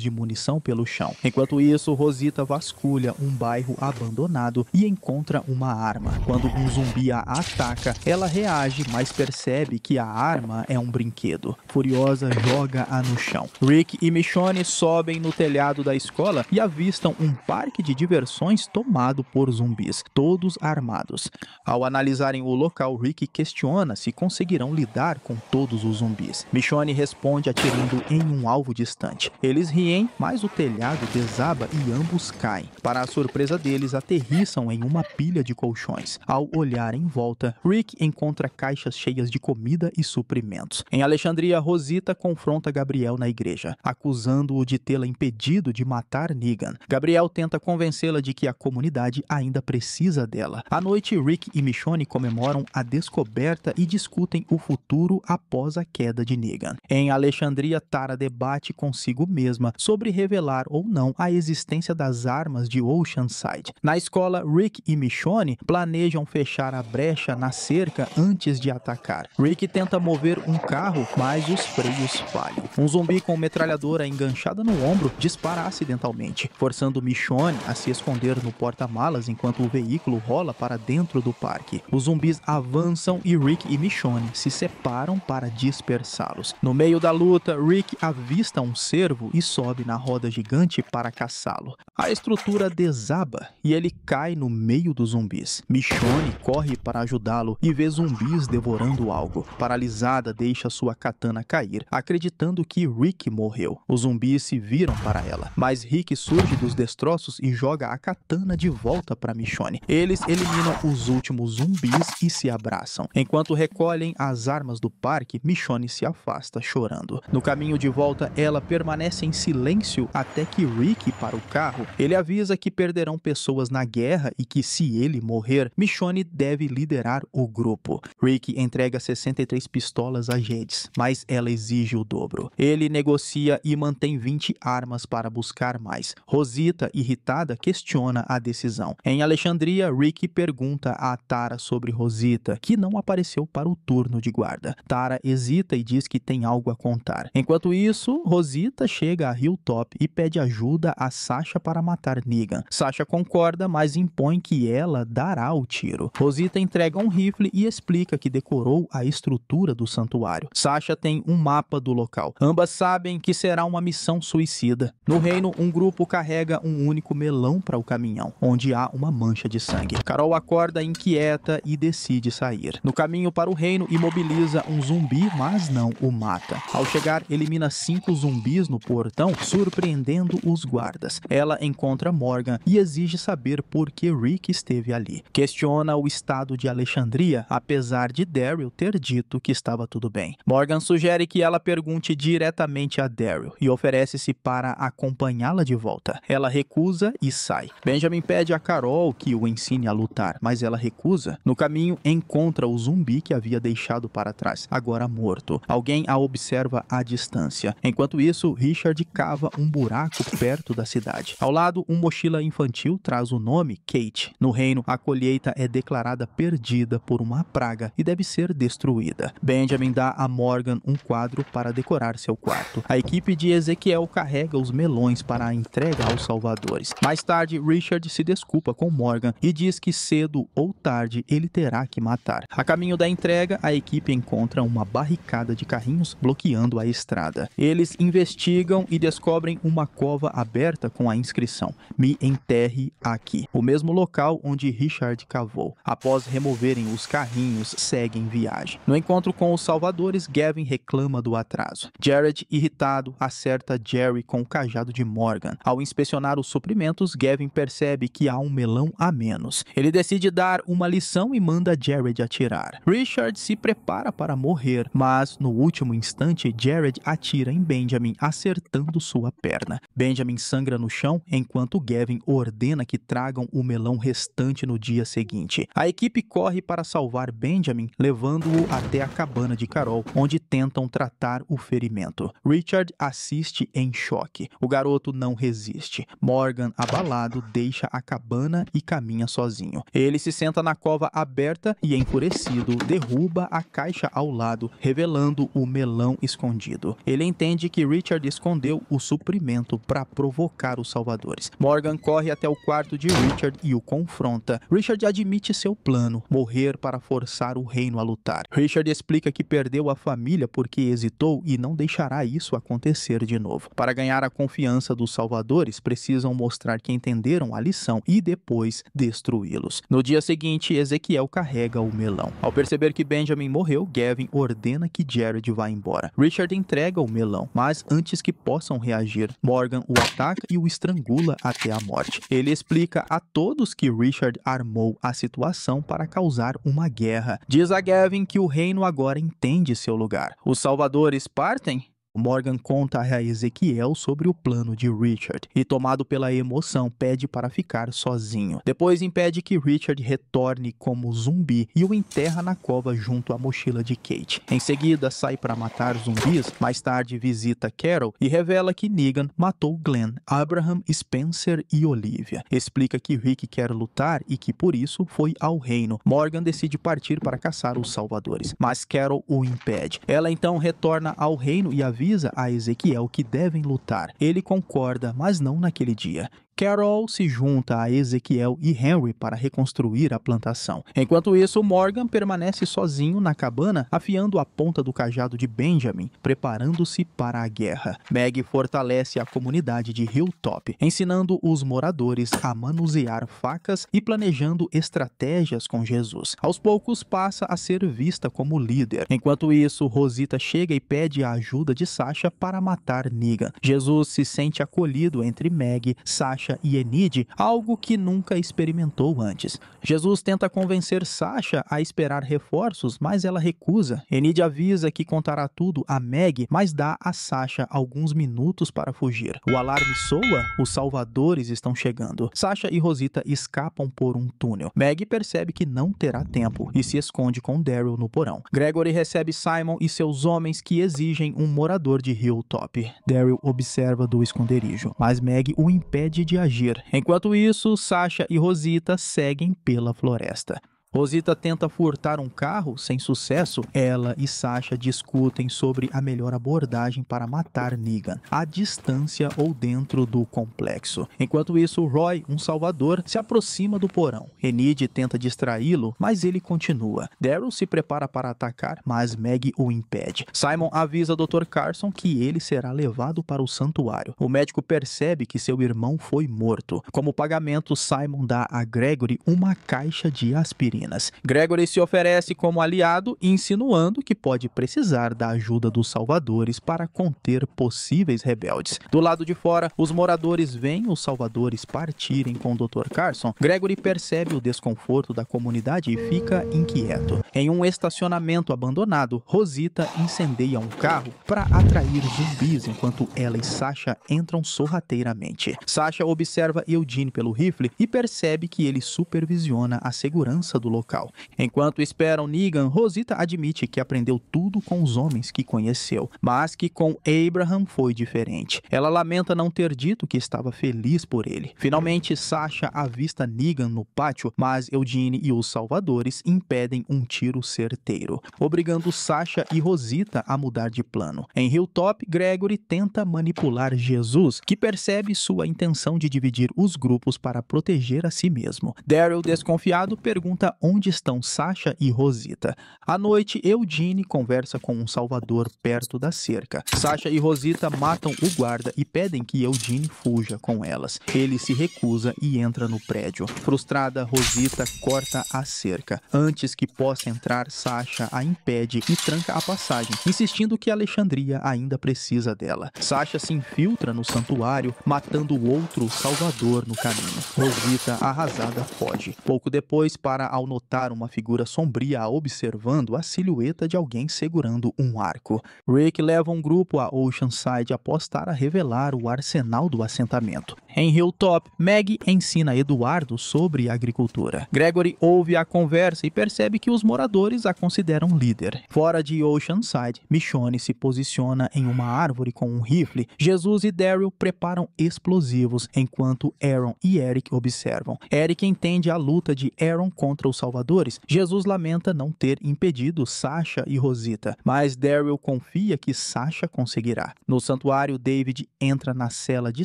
de munição pelo chão. Enquanto isso, Rosita vasculha um bairro abandonado e encontra uma arma. Quando um zumbi a ataca, ela reage, mas percebe que a arma é um brinquedo. Furiosa, joga-a no chão. Rick e Michonne sobem no telhado da escola e avistam um parque de diversões tomado por zumbis, todos armados. Ao analisarem o local, Rick questiona se conseguirão lidar com todos os zumbis. Michonne responde atirando em um alvo distante. Eles riem, mas o telhado desaba e ambos caem. Para a surpresa deles, aterrissam em uma pilha de colchões. Ao olhar em volta, Rick encontra caixas cheias de comida e suprimentos. Em Alexandria, Rosita confronta Gabriel na igreja, acusando-o de tê-la impedido de matar Negan. Gabriel tenta convencê-la de que a comunidade ainda precisa dela. À noite, Rick e Michonne comemoram a descoberta e discutem o futuro após a queda de Negan. Em Alexandria, Tara debate consigo mesma sobre revelar ou não a existência das armas de Oceanside. Na escola, Rick e Michonne planejam fechar a brecha na cerca antes de atacar. Rick tenta mover um carro, mas os freios falham. Um zumbi com metralhadora enganchada no ombro dispara acidentalmente, forçando Michonne a se esconder no porta-malas enquanto o veículo rola para dentro do parque. Os zumbis avançam e Rick e Michonne se separam para dispersá-los. No meio da luta, Rick avista um cervo e sobe na roda gigante para caçá-lo. A estrutura desaba e ele cai no meio dos zumbis. Michonne corre para ajudá-lo e vê zumbis devorando algo. Paralisada, deixa sua katana cair, acreditando que Rick morreu. Os zumbis se viram para ela, mas Rick surge dos destroços e joga a katana de volta para Michonne. Eles eliminam os últimos zumbis e se abraçam. Enquanto recolhem as armas do parque, Michonne se afasta, chorando. No caminho de volta, ela permanece em silêncio até que Rick para o carro. Ele avisa que perderão pessoas na guerra e que, se ele morrer, Michonne deve liderar o grupo. Rick entrega 63 pistolas a Jedis, mas ela exige o dobro. Ele negocia e mantém 20 armas para buscar mais. Rosita, irritada, questiona a decisão. Em Alexandria, Rick pergunta a Tara sobre Rosita, que não apareceu para o turno de guarda. Tara hesita e diz que tem algo a contar. Enquanto isso, Rosita chega a Hilltop e pede ajuda a Sasha para matar Negan. Sasha concorda, mas impõe que ela dará o tiro. Rosita entrega um rifle e explica que decorou a estrutura do santuário. Sasha tem um mapa do local. Ambas sabem que será uma missão suicida. No reino, um grupo carrega um único melão para o caminhão, onde há uma mancha de sangue. Carol acorda inquieta e decide sair. No caminho para o reino, imobiliza um zumbi, mas não o mata. Ao chegar, elimina 5 zumbis no portão, surpreendendo os guardas. Ela encontra Morgan e exige saber por que Rick esteve ali. Questiona o estado de Alexandria, apesar de Daryl ter dito que estava tudo bem. Morgan sugere que ela pergunte diretamente a Daryl e oferece-se para acompanhá-la de volta. Ela recusa e sai. Benjamin pede a Carol que o ensine a lutar, mas ela recusa. No caminho, encontra o zumbi que havia deixado para trás, agora morto. Alguém a observa à distância. Enquanto isso, Richard cava um buraco perto da cidade. Ao lado, uma mochila infantil traz o nome Kate. No reino, a colheita é declarada perdida por uma praga e deve ser destruída. Benjamin dá a Morgan um quadro para decorar seu quarto. A equipe de Ezequiel carrega os melões para a entrega aos salvadores. Mais tarde, Richard se desculpa com Morgan e diz que cedo ou tarde ele terá que matar. A caminho da entrega, a equipe encontra uma barricada de carrinhos bloqueando a estrada. Eles investigam e descobrem uma cova aberta com a inscrição: "Me enterre aqui", o mesmo local onde Richard cavou. Após removerem os carrinhos, seguem viagem. No encontro com os salvadores, Gavin reclama do atraso. Jared, irritado, acerta Jerry com o cajado de Morgan. Ao inspecionar os suprimentos, Gavin percebe que há um melão a menos. Ele decide dar uma lição e manda Jared atirar. Richard se prepara para morrer, mas no último instante, Jared atira em Benjamin, acertando sua perna. Benjamin sangra no chão, enquanto Gavin ordena que tragam o melão restante no dia seguinte. A equipe corre para salvar Benjamin, levando-o até a cabana de Carol, onde tentam tratar o ferimento. Richard assiste em choque. O garoto não resiste. Morgan, abalado, deixa a cabana e caminha sozinho. Ele se senta na cova aberta e, enfurecido, derruba a caixa ao lado, revelando o melão escondido. Ele entende que Richard escondeu o suprimento para provocar os salvadores. Morgan corre até o quarto de Richard e o confronta. Richard admite seu plano, morrer para forçar o reino a lutar. Richard explica que perdeu a família porque hesitou e não deixará isso acontecer de novo. Para ganhar a confiança dos salvadores, precisam mostrar que entenderam a lição e depois destruí-los. No dia seguinte, Ezequiel carrega o melão. Ao perceber que Benjamin morreu, Gavin ordena que Jared vá embora. Richard entrega o melão, mas antes que possam reagir, Morgan o ataca e o estrangula até a morte. Ele explica a todos que Richard armou a situação para causar uma guerra. Diz a Gavin que o reino agora entende seu lugar. Os salvadores partem? Morgan conta a Ezequiel sobre o plano de Richard e, tomado pela emoção, pede para ficar sozinho. Depois impede que Richard retorne como zumbi e o enterra na cova junto à mochila de Kate. Em seguida, sai para matar zumbis. Mais tarde, visita Carol e revela que Negan matou Glenn, Abraham, Spencer e Olivia. Explica que Rick quer lutar e que por isso foi ao reino. Morgan decide partir para caçar os salvadores, mas Carol o impede. Ela então retorna ao reino e avisa a Ezequiel que devem lutar. Ele concorda, mas não naquele dia. Carol se junta a Ezequiel e Henry para reconstruir a plantação. Enquanto isso, Morgan permanece sozinho na cabana, afiando a ponta do cajado de Benjamin, preparando-se para a guerra. Meg fortalece a comunidade de Hilltop, ensinando os moradores a manusear facas e planejando estratégias com Jesus. Aos poucos, passa a ser vista como líder. Enquanto isso, Rosita chega e pede a ajuda de Sasha para matar Negan. Jesus se sente acolhido entre Meg, Sasha e Enid, algo que nunca experimentou antes. Jesus tenta convencer Sasha a esperar reforços, mas ela recusa. Enid avisa que contará tudo a Meg, mas dá a Sasha alguns minutos para fugir. O alarme soa, os salvadores estão chegando. Sasha e Rosita escapam por um túnel. Meg percebe que não terá tempo e se esconde com Daryl no porão. Gregory recebe Simon e seus homens que exigem um morador de Hilltop. Daryl observa do esconderijo, mas Meg o impede de agir. Enquanto isso, Sasha e Rosita seguem pela floresta. Rosita tenta furtar um carro, sem sucesso. Ela e Sasha discutem sobre a melhor abordagem para matar Negan, à distância ou dentro do complexo. Enquanto isso, Roy, um salvador, se aproxima do porão. Enid tenta distraí-lo, mas ele continua. Daryl se prepara para atacar, mas Meg o impede. Simon avisa Dr. Carson que ele será levado para o santuário. O médico percebe que seu irmão foi morto. Como pagamento, Simon dá a Gregory uma caixa de aspirina. Gregory se oferece como aliado, insinuando que pode precisar da ajuda dos salvadores para conter possíveis rebeldes. Do lado de fora, os moradores veem os salvadores partirem com o Dr. Carson. Gregory percebe o desconforto da comunidade e fica inquieto. Em um estacionamento abandonado, Rosita incendeia um carro para atrair zumbis enquanto ela e Sasha entram sorrateiramente. Sasha observa Eugene pelo rifle e percebe que ele supervisiona a segurança do local. Enquanto esperam Negan, Rosita admite que aprendeu tudo com os homens que conheceu, mas que com Abraham foi diferente. Ela lamenta não ter dito que estava feliz por ele. Finalmente, Sasha avista Negan no pátio, mas Eugene e os salvadores impedem um tiro certeiro, obrigando Sasha e Rosita a mudar de plano. Em Hilltop, Gregory tenta manipular Jesus, que percebe sua intenção de dividir os grupos para proteger a si mesmo. Daryl, desconfiado, pergunta onde estão Sasha e Rosita. À noite, Eugene conversa com um salvador perto da cerca. Sasha e Rosita matam o guarda e pedem que Eugene fuja com elas. Ele se recusa e entra no prédio. Frustrada, Rosita corta a cerca. Antes que possa entrar, Sasha a impede e tranca a passagem, insistindo que Alexandria ainda precisa dela. Sasha se infiltra no santuário, matando outro salvador no caminho. Rosita, arrasada, foge. Pouco depois, para ao notar uma figura sombria observando a silhueta de alguém segurando um arco. Rick leva um grupo a Oceanside após estar a revelar o arsenal do assentamento. Em Hilltop, Maggie ensina Eduardo sobre agricultura. Gregory ouve a conversa e percebe que os moradores a consideram líder. Fora de Oceanside, Michonne se posiciona em uma árvore com um rifle. Jesus e Daryl preparam explosivos, enquanto Aaron e Eric observam. Eric entende a luta de Aaron contra os salvadores. Jesus lamenta não ter impedido Sasha e Rosita, mas Daryl confia que Sasha conseguirá. No santuário, David entra na cela de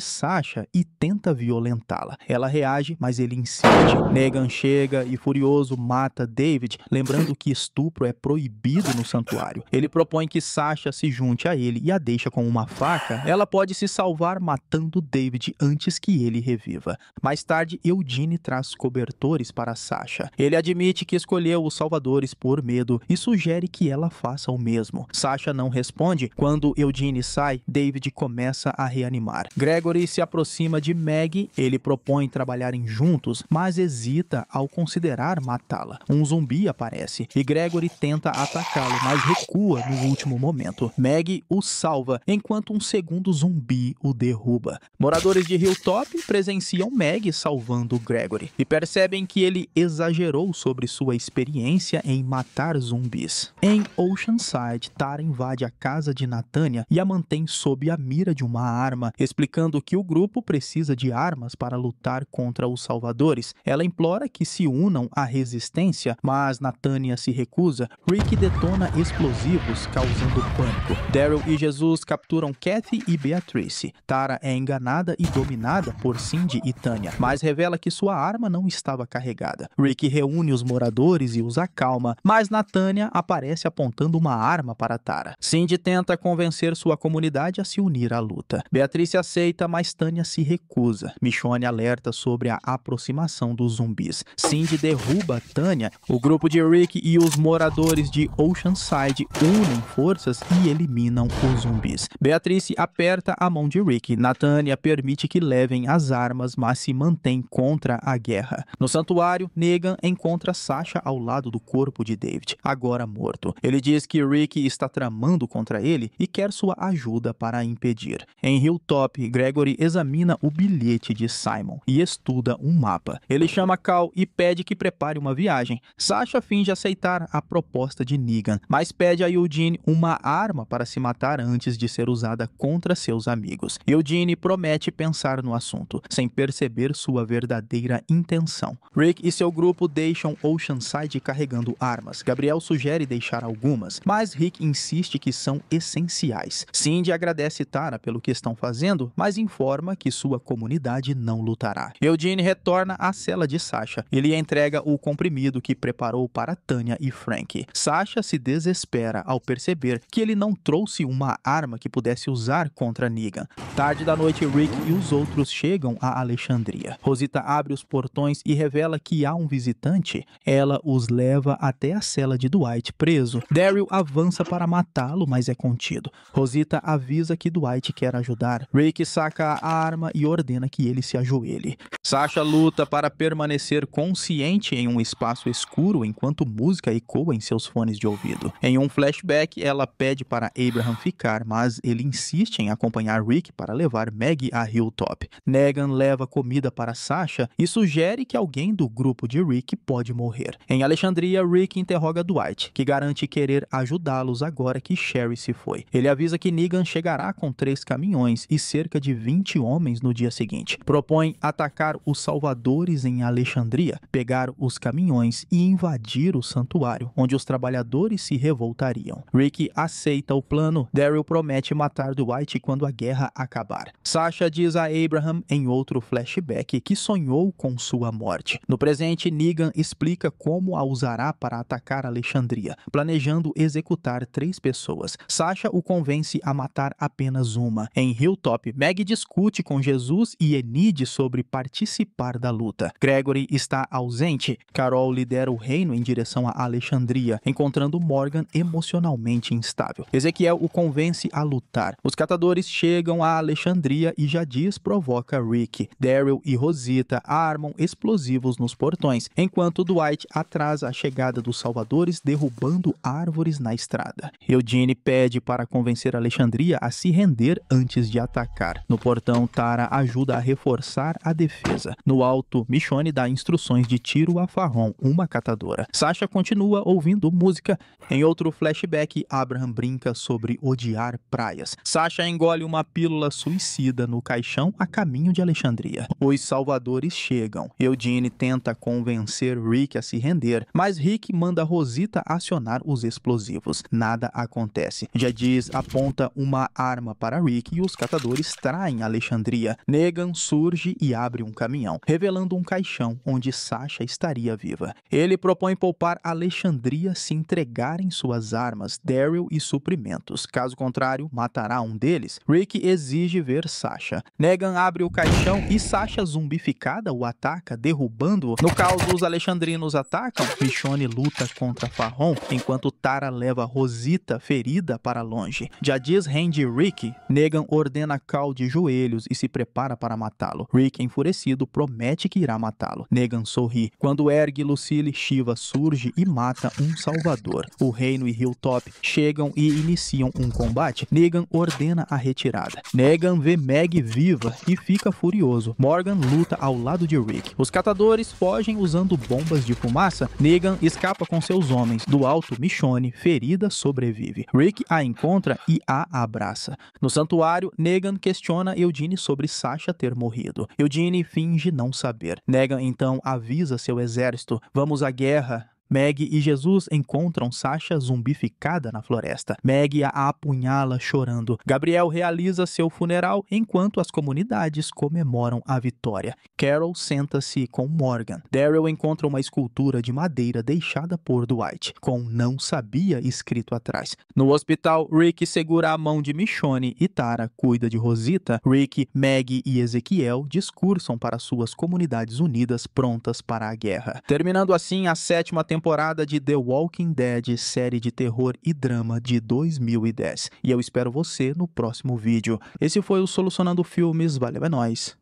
Sasha e tenta violentá-la. Ela reage, mas ele insiste. Negan chega e, furioso, mata David, lembrando que estupro é proibido no santuário. Ele propõe que Sasha se junte a ele e a deixa com uma faca. Ela pode se salvar matando David antes que ele reviva. Mais tarde, Eugene traz cobertores para Sasha. Ele admite que escolheu os salvadores por medo e sugere que ela faça o mesmo. Sasha não responde. Quando Eugene sai, David começa a reanimar. Gregory se aproxima de Maggie. Ele propõe trabalharem juntos, mas hesita ao considerar matá-la. Um zumbi aparece e Gregory tenta atacá-lo, mas recua no último momento. Maggie o salva, enquanto um segundo zumbi o derruba. Moradores de Hilltop presenciam Maggie salvando Gregory e percebem que ele exagerou sobre sua experiência em matar zumbis. Em Oceanside, Tara invade a casa de Nathania e a mantém sob a mira de uma arma, explicando que o grupo precisa de armas para lutar contra os salvadores. Ela implora que se unam à resistência, mas Nathania se recusa. Rick detona explosivos, causando pânico. Daryl e Jesus capturam Kathy e Beatrice. Tara é enganada e dominada por Cindy e Tanya, mas revela que sua arma não estava carregada. Rick reúne os moradores e os acalma, mas Nathania aparece apontando uma arma para Tara. Cindy tenta convencer sua comunidade a se unir à luta. Beatrice aceita, mas Tanya se recusa. Michonne alerta sobre a aproximação dos zumbis. Cindy derruba Tanya. O grupo de Rick e os moradores de Oceanside unem forças e eliminam os zumbis. Beatrice aperta a mão de Rick. Nathania permite que levem as armas, mas se mantém contra a guerra. No santuário, Negan encontra Sasha ao lado do corpo de David, agora morto. Ele diz que Rick está tramando contra ele e quer sua ajuda para impedir. Em Hilltop, Gregory examina o bilhete de Simon e estuda um mapa. Ele chama Cal e pede que prepare uma viagem. Sasha finge aceitar a proposta de Negan, mas pede a Eugene uma arma para se matar antes de ser usada contra seus amigos. Eugene promete pensar no assunto, sem perceber sua verdadeira intenção. Rick e seu grupo deixam Oceanside carregando armas. Gabriel sugere deixar algumas, mas Rick insiste que são essenciais. Cindy agradece Tara pelo que estão fazendo, mas informa que sua comunidade não lutará. Eugene retorna à cela de Sasha. Ele entrega o comprimido que preparou para Tanya e Frank. Sasha se desespera ao perceber que ele não trouxe uma arma que pudesse usar contra Negan. Tarde da noite, Rick e os outros chegam a Alexandria. Rosita abre os portões e revela que há um visitante. Ela os leva até a cela de Dwight preso. Daryl avança para matá-lo, mas é contido. Rosita avisa que Dwight quer ajudar. Rick saca a arma e ordena que ele se ajoelhe. Sasha luta para permanecer consciente em um espaço escuro enquanto música ecoa em seus fones de ouvido. Em um flashback, ela pede para Abraham ficar, mas ele insiste em acompanhar Rick para levar Maggie a Hilltop. Negan leva comida para Sasha e sugere que alguém do grupo de Rick pode morrer. Em Alexandria, Rick interroga Dwight, que garante querer ajudá-los agora que Sherry se foi. Ele avisa que Negan chegará com 3 caminhões e cerca de 20 homens no dia seguinte. Propõe atacar os salvadores em Alexandria, pegar os caminhões e invadir o santuário, onde os trabalhadores se revoltariam. Rick aceita o plano. Daryl promete matar Dwight quando a guerra acabar. Sasha diz a Abraham, em outro flashback, que sonhou com sua morte. No presente, Negan explica como a usará para atacar Alexandria, planejando executar 3 pessoas. Sasha o convence a matar apenas uma. Em Hilltop, Maggie discute com Jesus e Enid sobre participar da luta. Gregory está ausente. Carol lidera o reino em direção a Alexandria, encontrando Morgan emocionalmente instável. Ezequiel o convence a lutar. Os catadores chegam a Alexandria e Jadis provoca Rick. Daryl e Rosita armam explosivos nos portões, enquanto Dwight atrasa a chegada dos salvadores, derrubando árvores na estrada. Eugene pede para convencer Alexandria a se render antes de atacar. No portão, Tara ajuda a reforçar a defesa. No alto, Michonne dá instruções de tiro a Farron, uma catadora. Sasha continua ouvindo música. Em outro flashback, Abraham brinca sobre odiar praias. Sasha engole uma pílula suicida no caixão a caminho de Alexandria. Os salvadores chegam. Eugene tenta convencer Rick a se render, mas Rick manda Rosita acionar os explosivos. Nada acontece. Jadis aponta uma arma para Rick e os catadores traem Alexandria. Negan surge e abre um caminhão, revelando um caixão onde Sasha estaria viva. Ele propõe poupar Alexandria se entregarem suas armas, Daryl e suprimentos. Caso contrário, matará um deles. Rick exige ver Sasha. Negan abre o caixão e Sasha, zumbificada, o ataca, derrubando-o. No caos, os alexandrinos atacam. Michonne luta contra Farron, enquanto Tara leva Rosita, ferida, para longe. Jadis rende Rick. Negan ordena Cal de joelhos e se prepara para matá-lo. Rick, enfurecido, promete que irá matá-lo. Negan sorri. Quando ergue Lucille, Shiva surge e mata um salvador. O Reino e Hilltop chegam e iniciam um combate. Negan ordena a retirada. Negan vê Meg viva e fica furioso. Morgan luta ao lado de Rick. Os catadores fogem usando bombas de fumaça. Negan escapa com seus homens. Do alto, Michonne, ferida, sobrevive. Rick a encontra e a abraça. No santuário, Negan questiona Eugene sobre Sasha ter morrido. Eugene finge não saber. Negan então avisa seu exército: vamos à guerra. Meg e Jesus encontram Sasha zumbificada na floresta. Meg a apunhala chorando. Gabriel realiza seu funeral enquanto as comunidades comemoram a vitória. Carol senta-se com Morgan. Daryl encontra uma escultura de madeira deixada por Dwight, com "não sabia" escrito atrás. No hospital, Rick segura a mão de Michonne e Tara cuida de Rosita. Rick, Meg e Ezequiel discursam para suas comunidades unidas prontas para a guerra. Terminando assim a 7ª temporada de The Walking Dead, série de terror e drama de 2010. E eu espero você no próximo vídeo. Esse foi o Solucionando Filmes. Valeu, é nóis.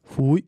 Fui.